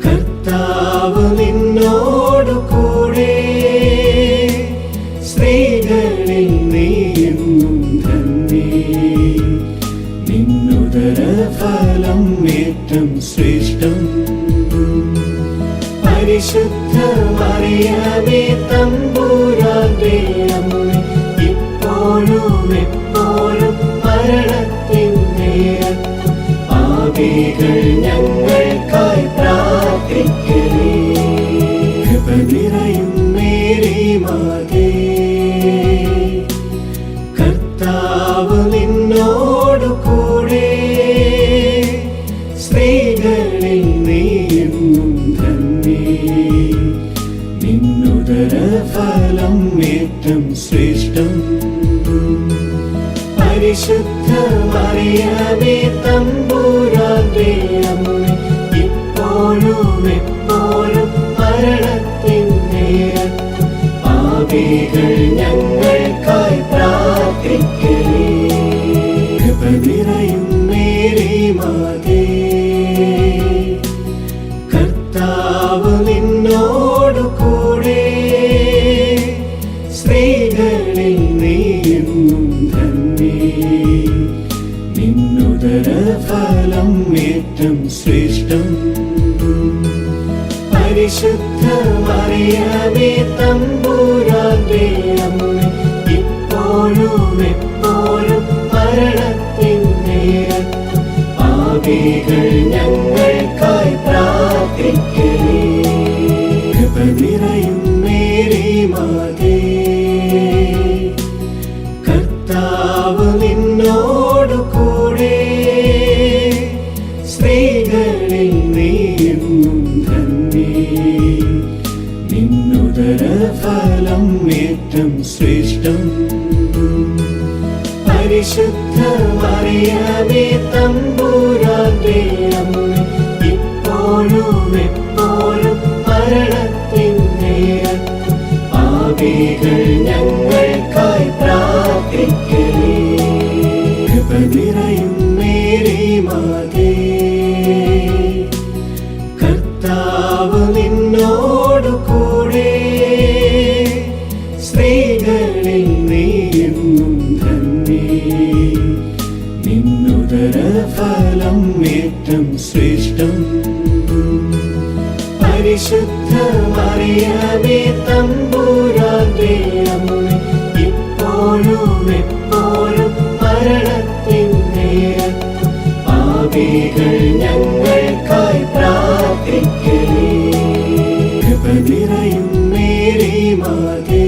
കർത്താവ് നിന്നോടു കൂടെ. സ്ത്രീകളിൽ നീയും ധന്യേ, നിന്നുദര ഫലം ഏറ്റവും ശ്രേഷ്ഠം. പരിശുദ്ധ മറിയമേ തമ്പുരാന്റെ അമ്മേ, ഇപ്പോഴും എപ്പോഴും മരണത്തിൻ നേരത്തും പാപികൾ ഞങ്ങൾക്കായി പ്രാർത്ഥിക്കണേ. കൃപ നിറയും മേരി മാതേ, കർത്താവ് നിന്നോടു കൂടെ. സ്ത്രീകളിൽ നീയും ധന്യേ, നിന്നുദര ഫലം ഏറ്റവും ശ്രേഷ്ഠം. പരിശുദ്ധ മറിയമേ തമ്പുരാന്റെ അമ്മേ, ഇപ്പോഴും എപ്പോഴും മരണത്തിൻ നേരത്തും പാപികൾ ഞങ്ങൾക്കായി പ്രാർത്ഥിക്കണേ. കൃപ നിറയും മേരി മാതേ, കർത്താവ് നിന്നോടു കൂടെ. സ്ത്രീകളിൽ നീയും ധന്യേ, നിന്നുദര ഫലം ഏറ്റവും ശ്രേഷ്ഠം. പരിശുദ്ധ മറിയമേ തമ്പുരാന്റെ അമ്മേ, ഇപ്പോഴും എപ്പോഴും മരണത്തിൻ നേരത്തും പാപികൾ ഞങ്ങൾക്കായി പ്രാർത്ഥിക്കണേ. കൃപ നിറയും മേരി മാതേ, കർത്താവ് നിന്നോടു കൂടെ. സ്ത്രീകളിൽ നീയും ധന്യേ, നിന്നുദര ഫലം ഏറ്റവും ശ്രേഷ്ഠം. പരിശുദ്ധ മറിയമേ തമ്പുരാന്റെ അമ്മേ, ഇപ്പോഴും എപ്പോഴും മരണത്തിൻ നേരത്തും പാപികൾ ഞങ്ങൾക്കായി പ്രാർത്ഥിക്കണേ. കൃപ നിറയും മേരി മാതേ, കർത്താവ് നിന്നോടു കൂടെ. സ്ത്രീകളിൽ നീയും ധന്യേ, നിന്നുദര ഫലം ഏറ്റവും ശ്രേഷ്ഠം. പരിശുദ്ധ മറിയമേ തമ്പുരാന്റെ അമ്മേ, ഇപ്പോഴും എപ്പോഴും മരണത്തിൻ നേരത്തും പാപികൾ ഞങ്ങൾക്കായി പ്രാർത്ഥിക്കണേ. കൃപ നിറയും മേരി മാതേ,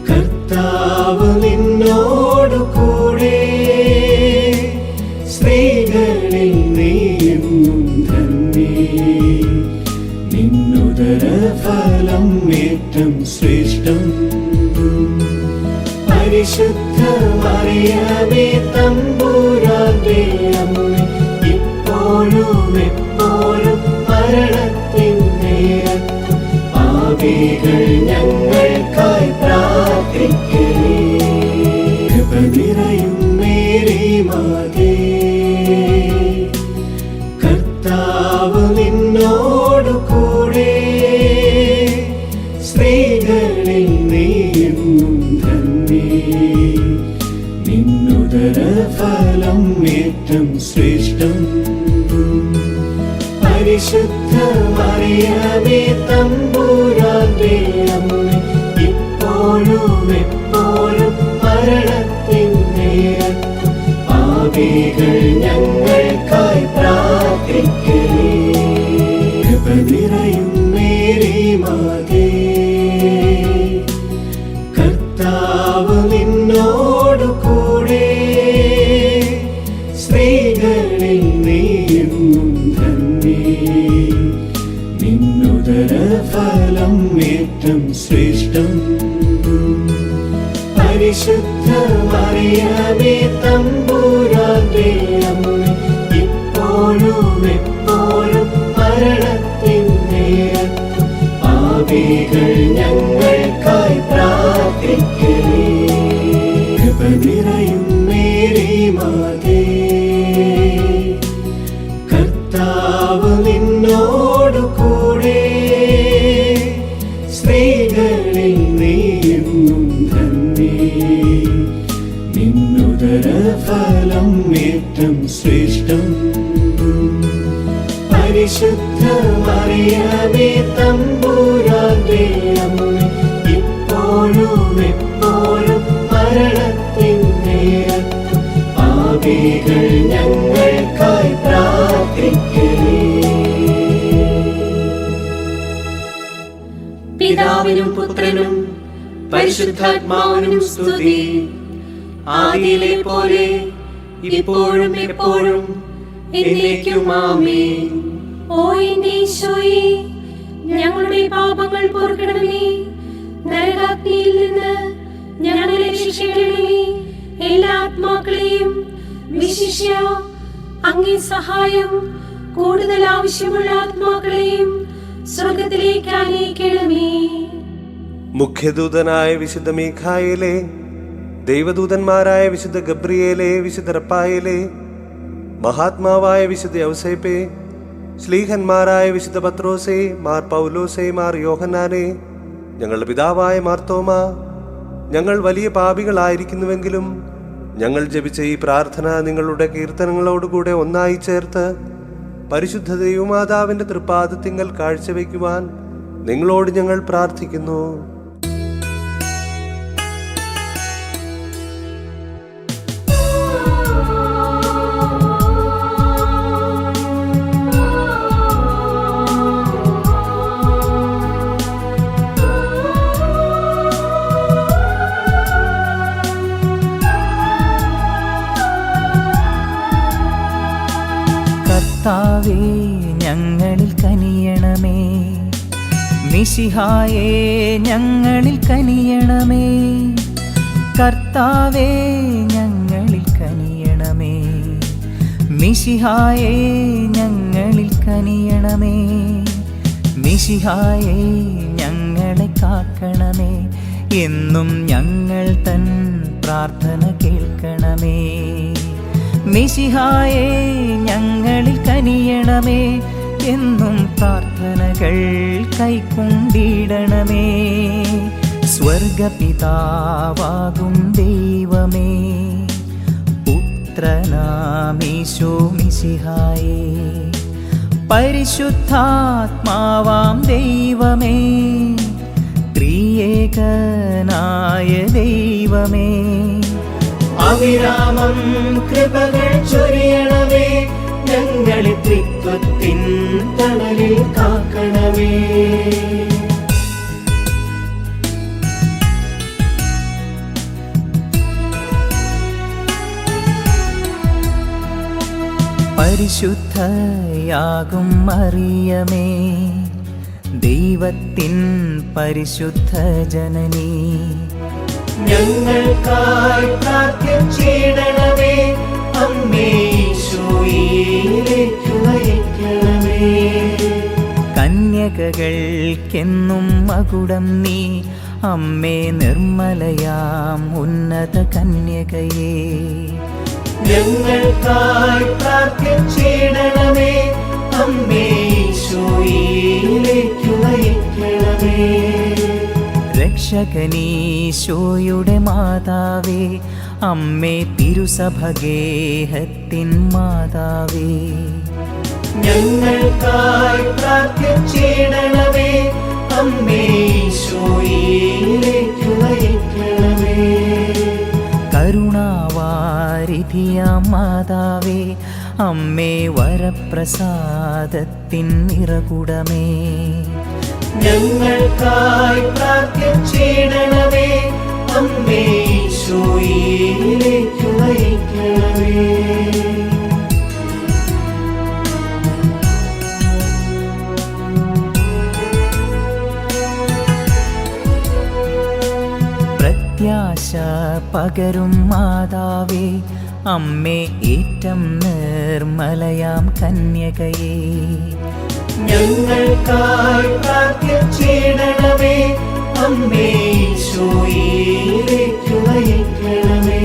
കർത്താവ് നിന്നോടു കൂടെ. സ്ത്രീകളിൽ നീയും ധന്യേ, നിന്നുദര ഫലം ഏറ്റവും ശ്രേഷ്ഠം. പരിശുദ്ധ മറിയമേ തമ്പുരാന്റെ അമ്മേ, ഇപ്പോഴും എപ്പോഴും മരണത്തിൻ നേരത്തും പാപികൾ ഞങ്ങൾക്കായി പ്രാർത്ഥിക്കണേ. സ്ത്രീകളിൽ നീയെന്നും ധന്യേ, നിന്നുദര ഫലം ഏറ്റം ശ്രേഷ്ഠം. പരിശുദ്ധ മറിയമേ തമ്പുരാന്റെ അമ്മേ, ഇപ്പോഴും എപ്പോഴും മരണത്തിൻ നേരത്തും പാപികൾ ഞങ്ങൾക്കായി പ്രാർത്ഥിക്കണേ. കൃപ നിറയും മേരി മാതേ, കർത്താവ് നിന്നോടു കൂടെ, സ്ത്രീകളിൽ നീയെന്നും ധന്യേ, നിന്നുദര ഫലം ഏറ്റം ശ്രേഷ്ഠം. പരിശുദ്ധ മറിയമേ തമ്പുരാന്റെ അമ്മേ, ഇപ്പോഴും എപ്പോഴും മരണത്തിൻ നേരത്തും പാപികൾ ഞങ്ങൾക്കായി പ്രാർത്ഥിക്കണേ. കൃപ നിറയും മേരി മാതേ, കർത്താവ് നിന്നോടു കൂടെ, സ്ത്രീകളിൽ നീയെന്നും ധന്യേ, നിന്നുദര ഫലം ഏറ്റം ശ്രേഷ്ഠം. പരിശുദ്ധ മറിയമേ തമ്പുരാന്റെ അമ്മേ, ഇപ്പോഴും എപ്പോഴും മരണത്തിൻ നേരത്തും പാപികൾ ഞങ്ങൾക്കായി പ്രാർത്ഥിക്കണേ. പിതാവിനും പുത്രനും പരിശുദ്ധാത്മാവിനും സ്തുതി. ആദിയിലെ പോലെ ഇപ്പോഴും എപ്പോഴും എന്നേക്കും ആമേൻ. ഓ എന്റെ ഈശോയേ, ഞങ്ങളുടെ പാപങ്ങൾ പൊറുക്കണമേ, നരകാഗ്നിയിൽ നിന്ന് ഞങ്ങളെ രക്ഷിക്കണമേ. എല്ലാ ആത്മാക്കളെയും വിശിഷ്യ അങ്ങേ സഹായം കൂടുതൽ ആവശ്യമുള്ള ആത്മാക്കളെയും സ്വർഗത്തിലേക്ക് ആനയിക്കണമേ. മുഖ്യദൂതനായ വിശുദ്ധ മീഖായേലേ, ദൈവദൂതന്മാരായ വിശുദ്ധ ഗബ്രിയേലേ, വിശുദ്ധ റപ്പായേലേ, മഹാത്മാവായ വിശുദ്ധ യൗസേപ്പേ, ശ്ലീഹന്മാരായ വിശുദ്ധ പത്രോസേ, മാർ പൗലോസേ, മാർ യോഹന്നാനേ, ഞങ്ങളുടെ പിതാവായ മാർത്തോമ, ഞങ്ങൾ വലിയ പാപികളായിരിക്കുന്നുവെങ്കിലും ഞങ്ങൾ ജപിച്ച ഈ പ്രാർത്ഥന നിങ്ങളുടെ കീർത്തനങ്ങളോടുകൂടെ ഒന്നായി ചേർത്ത് പരിശുദ്ധ ദൈവമാതാവിന്റെ തൃപ്പാദത്തിങ്കൽ കാഴ്ചവെക്കുവാൻ നിങ്ങളോട് ഞങ്ങൾ പ്രാർത്ഥിക്കുന്നു. കർത്താവേ, ഞങ്ങളിൽ കനിയണമേ. മിശിഹായേ, ഞങ്ങളിൽ കനിയണമേ. കർത്താവേ, ഞങ്ങളിൽ കനിയണമേ. മിശിഹായേ, ഞങ്ങളിൽ കനിയണമേ. മിശിഹായേ, ഞങ്ങളെ കാക്കണമേ. എന്നും ഞങ്ങൾ തൻ പ്രാർത്ഥന കേൾക്കണമേ. മിശിഹായേ, ഞങ്ങളിൽ കനിയണമേ. എന്നും പ്രാർത്ഥനകൾ കൈക്കൊണ്ടിടണമേ. സ്വർഗപിതാവാകും ദൈവമേ, പുത്രനാമീശോ മിശിഹായേ, പരിശുദ്ധാത്മാവാം ദൈവമേ, ത്രിയേകനായ ദൈവമേ, അവിരാമം കൃപകൾ ചൊരിയണമേ. ഞങ്ങളെ ത്രിത്വത്തിൻ തണലിൽ കാക്കണമേ. പരിശുദ്ധയാകും മറിയമേ, ദൈവത്തിൻ പരിശുദ്ധ ജനനീ, ഞങ്ങൾക്കായി പ്രാർത്ഥിച്ചിടണമേ. അമ്മേ, ഈശോയിലേക്ക് നയിക്കണമേ. കന്യകകൾക്കെന്നും മകുടം നീ, അമ്മേ നിർമ്മലയാം ഉന്നത കന്യകയേ, ഞങ്ങൾക്കായി പ്രാർത്ഥിച്ചിടണമേ. അമ്മേ, ഈശോയിലേക്ക് നയിക്കണമേ. രക്ഷകനീശോയുടെ മാതാവേ, അമ്മേ തിരുസഭഗേഹത്തിൻ മാതാവേ, ഞങ്ങൾക്കായി പ്രാർത്ഥിച്ചിടണമേ. അമ്മേ ഈശോയിലേക്ക് നയിക്കണമേ. കരുണാവാരിധിയാം മാതാവേ, അമ്മേ വരപ്രസാദത്തിൻ നിറകുടമേ, ഞങ്ങൾക്കായി പ്രാർത്ഥിച്ചിടണമേ. അമ്മേ ഈശോയിലേക്ക് നയിക്കണമേ. പ്രത്യാശ പകരും മാതാവേ, അമ്മേ ഏറ്റം നിർമ്മലയാം കന്യകയേ, ഞങ്ങൾക്കായി പ്രാർത്ഥിച്ചിടണമേ. അമ്മേ ഈശോയിലേക്ക് നയിക്കണമേ.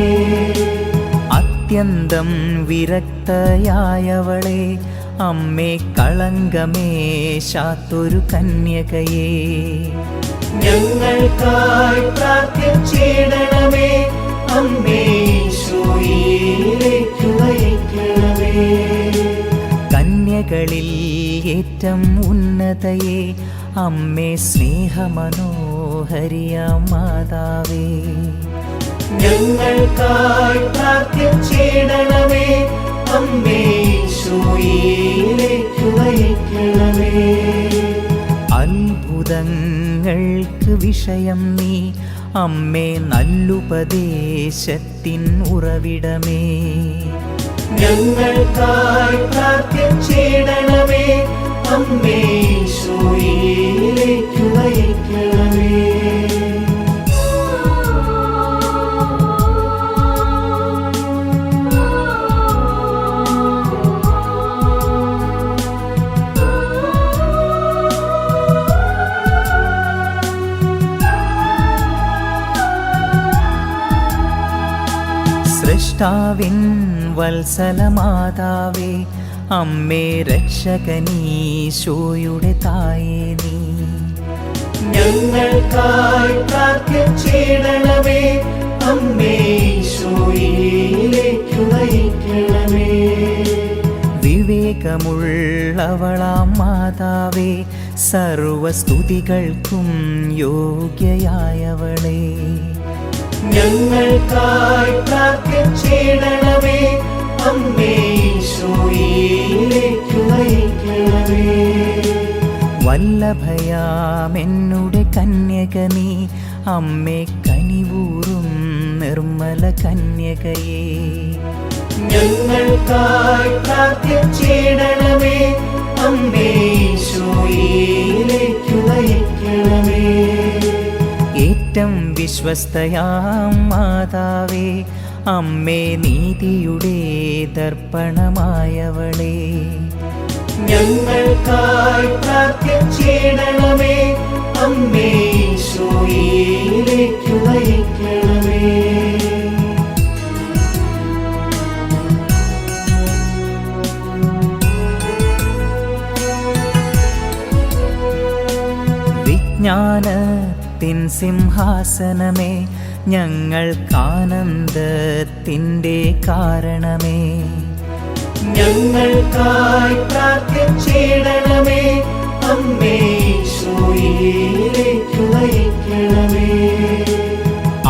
അത്യന്തം വിരക്തയായവളെ, അമ്മേ കളങ്കമേശാത്തൊരു കന്യകയേ, ഞങ്ങൾക്കായി പ്രാർത്ഥിച്ചിടണമേ. അമ്മേ ഈശോയിലേക്ക് നയിക്കണമേ. കന്യകളിൽ ഏറ്റം ഉന്നതയെ, അമ്മേ സ്നേഹമനോഹരിയാം മാതാവേ, ഞങ്ങൾക്കായി പ്രാർത്ഥിച്ചിടണമേ. അമ്മേ ഈശോയിലേക്ക് നയിക്കണമേ. അത്ഭുതങ്ങൾക്ക് വിഷയം നീ, അമ്മേ നല്ലുപദേശത്തിൻ ഉറവിടമേ, ഞങ്ങൾക്കായി പ്രാർത്ഥിച്ചിടണമേ. അമ്മേ ഈശോയിലേക്ക് നയിക്കണമേ. സൃഷ്ടാവിൻ വത്സലമാതാവേ, അമ്മേ രക്ഷകനീശോയുടെ തായേ നീ, ഞങ്ങൾക്കായി പ്രാർത്ഥിച്ചിടണമേ. അമ്മേ ഈശോയിലേക്ക് നയിക്കണമേ. വിവേകമുള്ളവളാം മാതാവേ, സർവസ്തുതികൾക്കും യോഗ്യയായവളേ, ഞങ്ങൾക്കായി പ്രാർത്ഥിച്ചിടണമേ. അമ്മേ ഈശോയിലേക്ക് നയിക്കണമേ. വല്ലഭയാമെന്നുടെ കന്യക നീ, അമ്മേ കനിവൂറും നിർമ്മല കന്യകയേ, ഞങ്ങൾക്കായി പ്രാർത്ഥിച്ചിടണമേ. അമ്മേ ഈശോയിലേക്ക് നയിക്കണമേ. ഏറ്റം വിശ്വസ്തയാം മാതാവേ, അമ്മേ നീതിയുടെ ദർപ്പണമായവളേ, ഞങ്ങൾക്കായി പ്രാർത്ഥിച്ചിടണമേ. അമ്മേ ഈശോയിലേക്ക് നയിക്കണമേ. വിജ്ഞാനത്തിൻ സിംഹാസനമേ, ഞങ്ങൾക്കാനന്ദത്തിൻ്റെ കാരണമേ, ഞങ്ങൾക്കായി പ്രാർത്ഥിച്ചിടണമേ. അമ്മേ ഈശോയിലേക്ക് നയിക്കണമേ.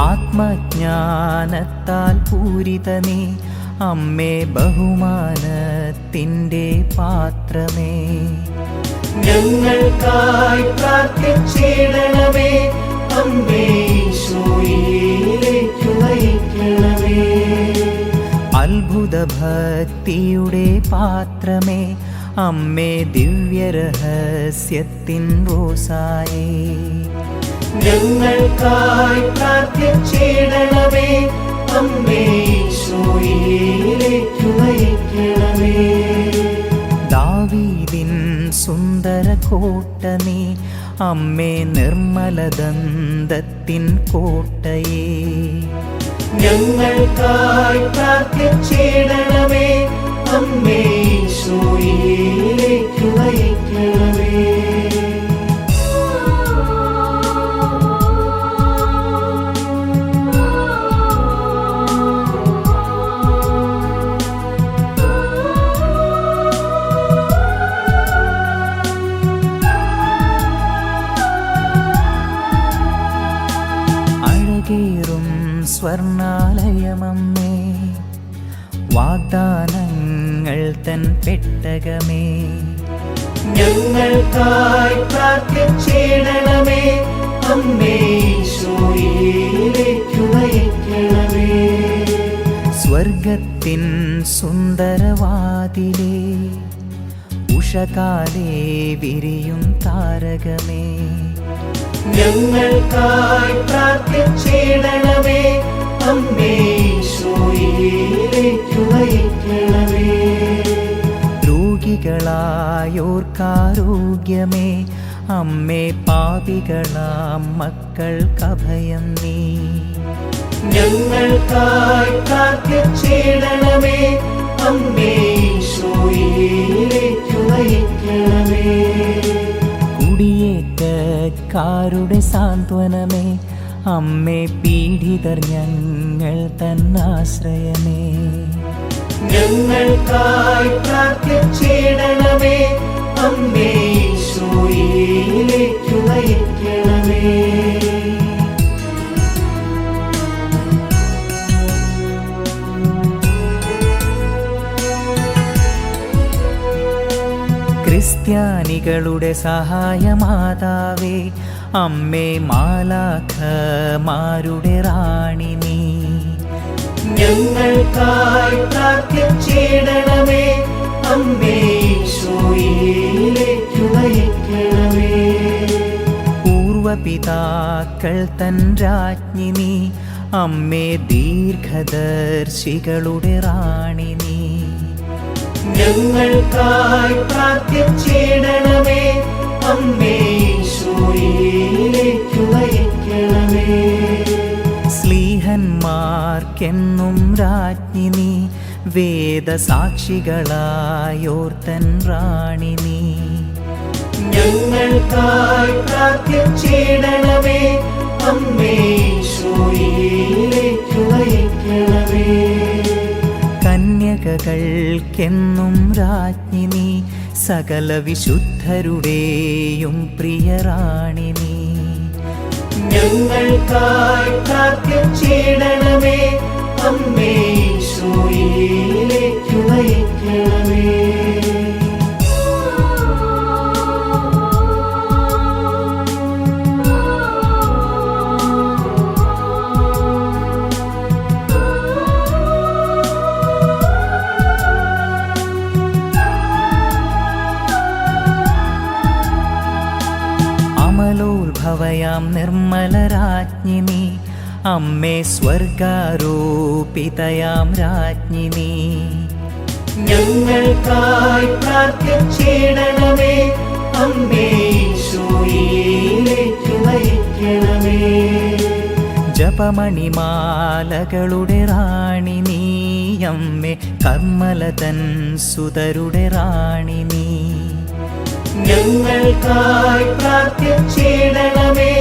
ആത്മജ്ഞാനത്താൽ പൂരിത നീ, അമ്മേ ബഹുമാനത്തിൻ്റെ പാത്രമേ, ഞങ്ങൾക്കായി പ്രാർത്ഥിച്ചിടണമേ. അമ്മേ ഈശോയിലേക്ക് നയിക്കണമേ. അത്ഭുത ഭക്തിയുടെ പാത്രമേ, അമ്മേ ദിവ്യരഹസ്യത്തിൻ റോസായേ, ഞങ്ങൾക്കായി പ്രാർത്ഥിച്ചിടണമേ. അമ്മേ ഈശോയിലേക്ക് നയിക്കണമേ. ദാവീദിൻ സുന്ദര കോട്ട നീ, അമ്മേ നിർമ്മലദന്തത്തിൻ കോട്ടയേ, ഞങ്ങൾക്കായി പ്രാർത്ഥിച്ചിടണമേ. അമ്മേ ഈശോയിലേക്ക് നയിക്കണമേ. അഴകേറും സ്വർണാലയമമ്മേ, വാഗ്ദാനങ്ങൾ തൻ പെട്ടകമേ, ഞങ്ങൾക്കായി പ്രാർത്ഥിച്ചിടണമേ. അമ്മേ ഈശോയിലേക്കു നയിക്കണമേ. സ്വർഗത്തിൻ സുന്ദരവാതിലേ, ഉഷകാലേ വിരിയും താരകമേ, ഞങ്ങൾക്കായി പ്രാർത്ഥിച്ചിടണമേ. അമ്മേ ഈശോയിലേക്കു നയിക്കണമേ. രോഗികളായോർക്കാരോഗ്യമേ, അമ്മേ പാപികളാം മക്കൾക്കഭയം നീ, ഞങ്ങൾക്കായി പ്രാർത്ഥിച്ചിടണമേ. അമ്മേ ഈശോയിലേക്കു നയിക്കണമേ. കുടിയേറ്റക്കാരുടെ സാന്ത്വനമേ, അമ്മേ പീഡിതർ ഞങ്ങൾ തന്നാശ്രയമേ, ഞങ്ങൾക്കായി പ്രാർത്ഥിച്ചിടണമേ. അമ്മേ ഈശോയിലേക്കു നയിക്കണമേ. ക്രിസ്ത്യാനികളുടെ സഹായമാതാവേ, അമ്മേ മാലാഖമാരുടെ റാണി നീ, ഞങ്ങൾക്കായി പ്രാർത്ഥിച്ചിടണമേ. അമ്മേ ഈശോയിലേക്കു നയിക്കണമേ. പൂർവപിതാക്കൾ തൻ രാജ്ഞി നീ, അമ്മേ ദീർഘദർശികളുടെ റാണി നീ, ഞങ്ങൾക്കായി പ്രാർത്ഥിച്ചിടണമേ. അമ്മേ ഈശോയിലേക്കു നയിക്കണമേ. സ്ലീഹന്മാർക്കെന്നും രാജ്ഞി നീ, വേദസാക്ഷികളായോർത്തൻ റാണി നീ, ഞങ്ങൾക്കായി പ്രാർത്ഥിച്ചിടണമേ. അമ്മേ ഈശോയിലേക്കു നയിക്കണമേ. കന്യകകൾക്കെന്നും രാജ്ഞി നീ, സകല വിശുദ്ധരുടെയും പ്രിയറാണി നീ, ഞങ്ങൾക്കായി പ്രാർത്ഥിച്ചിടണമേ. അമ്മേ ഈശോയിലേക്കു നയിക്കണമേ. അമലോത്ഭവയാം നിർമ്മലരാജ്ഞി നീ, അമ്മേ സ്വർഗാരോപിതയാം രാജ്ഞി നീ, ഞങ്ങൾക്കായി പ്രാർത്ഥിച്ചിടണമേ. അമ്മേ ഈശോയിലേക്കു നയിക്കണമേ. ജപമണിമാലകളുടെ റാണി നീ, അമ്മേ കർമ്മലതൻ സുതരുടെ റാണി നീ, ഞങ്ങൾക്കായി പ്രാർത്ഥിച്ചിടണമേ.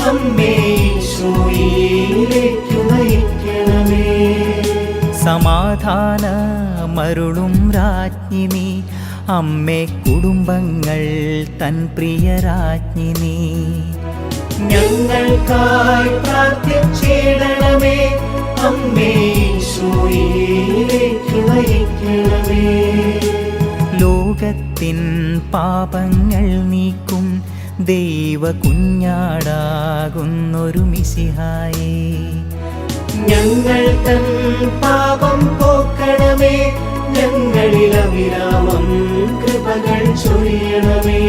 അമ്മേ ഈശോയിലേക്കു നയിക്കണമേ. സമാധാനമരുളും രാജ്ഞി നീ, അമ്മേ കുടുംബങ്ങൾ തൻ പ്രിയ രാജ്ഞി നീ, ഞങ്ങൾക്കായി പ്രാർത്ഥിച്ചിടണമേ. അമ്മേ ഈശോയിലേക്കു നയിക്കണമേ. ലോകത്തിൻ പാപങ്ങൾ നീക്കും ദൈവ കുഞ്ഞാടാകുന്നൊരു മിശിഹായേ, ഞങ്ങൾ തൻ പാപം പോക്കണമേ. ഞങ്ങളിൽ അവിരാമം കൃപകൾ ചൊരിയണമേ.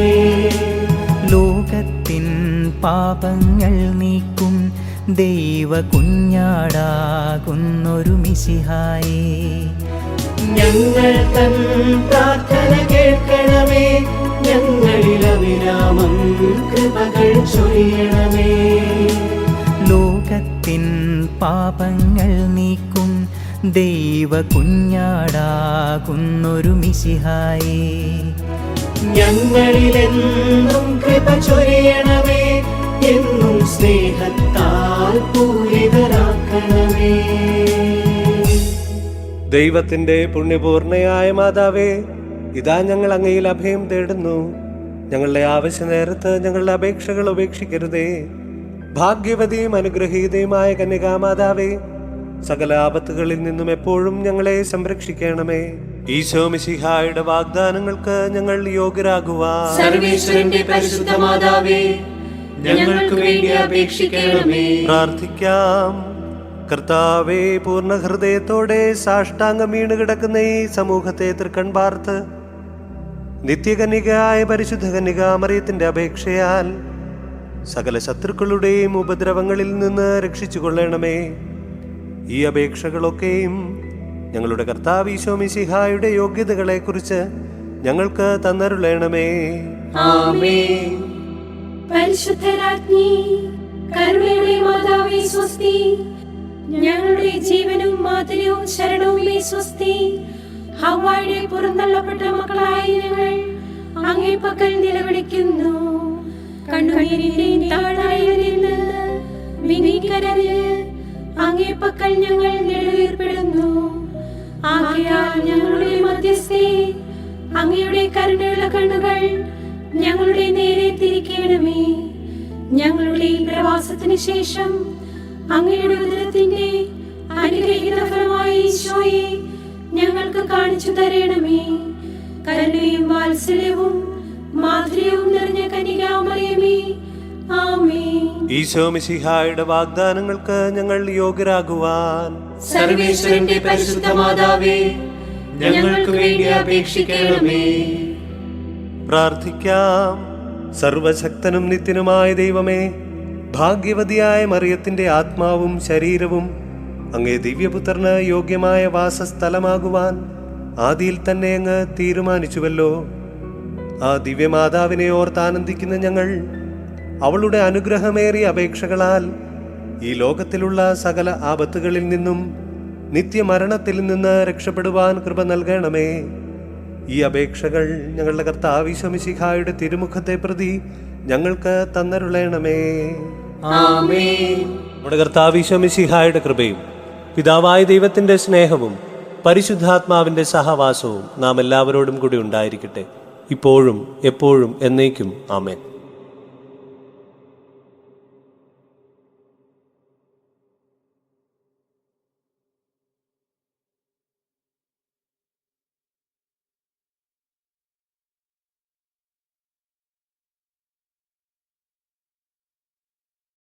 ലോകത്തിൻ പാപങ്ങൾ നീക്കും ദൈവ കുഞ്ഞാടാകുന്നൊരു മിശിഹായേ, ഞങ്ങൾ തൻ പ്രാർത്ഥന കേൾക്കണമേ. ഞങ്ങളിൽ അവിരാമം കൃപകൾ ചൊരിയണമേ. ലോകത്തിൻ പാപങ്ങൾ നീക്കും ദൈവ കുഞ്ഞാടാകുന്നൊരു മിശിഹായേ, ഞങ്ങളിലെന്നും കൃപ ചൊരിയണമേ. എന്നും സ്നേഹത്താൽ പൂരിതരാക്കണമേ. ദൈവത്തിന്റെ പുണ്യപൂർണയായ മാതാവേ, ഇതാ ഞങ്ങൾ അങ്ങയിൽ അഭയം തേടുന്നു. ഞങ്ങളുടെ ആവശ്യ നേരത്ത് ഞങ്ങളുടെ അപേക്ഷകൾ ഉപേക്ഷിക്കരുതേ. ഭാഗ്യവതിയും അനുഗ്രഹീതയുമായ കന്യകാമാതാവേ, സകല ആപത്തുകളിൽ നിന്നും എപ്പോഴും ഞങ്ങളെ സംരക്ഷിക്കണമേ. ഈശോ മിശിഹായുടെ വാഗ്ദാനങ്ങൾക്ക് ഞങ്ങൾ യോഗ്യരാകുവാൻ സർവേശ്വരന്റെ പരിശുദ്ധ മാതാവേ, ഞങ്ങൾക്ക് വേണ്ടി അപേക്ഷിക്കണമേ. പ്രാർത്ഥിക്കാം. കർത്താവേ, പൂർണ്ണ ഹൃദയത്തോടെ സാഷ്ടാംഗം വീണ് കിടക്കുന്ന ഈ സമൂഹത്തെ തൃക്കൺ പാർത്ത് നിത്യകന്യകയായ പരിശുദ്ധ കന്യകാമറിയത്തിന്റെ അപേക്ഷയാൽ സകല ശത്രുക്കളുടെയും ഉപദ്രവങ്ങളിൽ നിന്ന് രക്ഷിച്ചുകൊള്ളണമേ. ഈ അപേക്ഷകളൊക്കെയും ഞങ്ങളുടെ കർത്താവ് ഈശോ മിശിഹായുടെ യോഗ്യതകളെക്കുറിച്ച് ഞങ്ങൾക്ക് തന്നരുളണമേ. ആമേൻ. പരിശുദ്ധരാജ്ഞി, കരുണയുടെ മാതാവേ സ്വസ്തി. ഞങ്ങളുടെ ജീവനും മാധുര്യവും ശരണവുമേ സ്വസ്തി. ഹവ്വായുടെ പുറന്തള്ളപ്പെട്ട മക്കളായ ഞങ്ങൾ അങ്ങേ പക്കൽ നിലവിളിക്കുന്നു. കണ്ണുനീരിന്റെയും താഴ്വരയിൽ നിന്ന് വിനീകരഞ്ഞ് അങ്ങേ പക്കൽ ഞങ്ങൾ നെടുവീർപ്പെടുന്നു. ആകയാൽ ഞങ്ങളുടെ മധ്യസ്ഥേ, അങ്ങയുടെ കരുണയുള്ള കണ്ണുകൾ ഞങ്ങളുടെ നേരെ തിരിക്കണമേ. ഞങ്ങളുടെ ഈ പ്രവാസത്തിന് ശേഷം അങ്ങയുടെ ഉദരത്തിന്റെ അനുഗ്രഹീത ഫലമായ ഈശോയെ ഞങ്ങൾക്ക് കാണിച്ചു തരണമേ. കരുണയും വാത്സല്യവും മാധുര്യവും നിറഞ്ഞ കന്യകാമറിയമേ, ആമേൻ. ഈശോ മിശിഹായുടെ വാഗ്ദാനങ്ങൾക്ക് ഞങ്ങൾ യോഗ്യരാകുവാൻ സർവേശ്വരന്റെ പരിശുദ്ധ മാതാവേ, ഞങ്ങൾക്ക് വേണ്ടി അപേക്ഷിക്കണമേ. പ്രാർത്ഥിക്കാം. സർവശക്തനും നിത്യനുമായ ദൈവമേ, ഭാഗ്യവതിയായ മറിയത്തിന്റെ ആത്മാവും ശരീരവും അങ്ങേ ദിവ്യപുത്രന് യോഗ്യമായ വാസസ്ഥലമാകുവാൻ ആദിയിൽ തന്നെ അങ്ങ് തീരുമാനിച്ചുവല്ലോ. ആ ദിവ്യമാതാവിനെ ഓർത്താനന്ദിക്കുന്ന ഞങ്ങൾ അവളുടെ അനുഗ്രഹമേറിയ അപേക്ഷകളാൽ ഈ ലോകത്തിലുള്ള സകല ആപത്തുകളിൽ നിന്നും നിത്യമരണത്തിൽ നിന്ന് രക്ഷപ്പെടുവാൻ കൃപ നൽകണമേ. ഈ അപേക്ഷകൾ ഞങ്ങളുടെ കർത്താവ് ഈശോ മിശിഹായുടെ തിരുമുഖത്തെ പ്രതി ഞങ്ങൾക്ക് തന്നരുളണമേ. ആമേൻ. നമ്മുടെ കർത്താവ് ഈശോ മിശിഹായുടെ കൃപയും പിതാവായ ദൈവത്തിന്റെ സ്നേഹവും പരിശുദ്ധാത്മാവിന്റെ സഹവാസവും നാം എല്ലാവരോടും കൂടി ഉണ്ടായിരിക്കട്ടെ, ഇപ്പോഴും എപ്പോഴും എന്നേക്കും. ആമേൻ.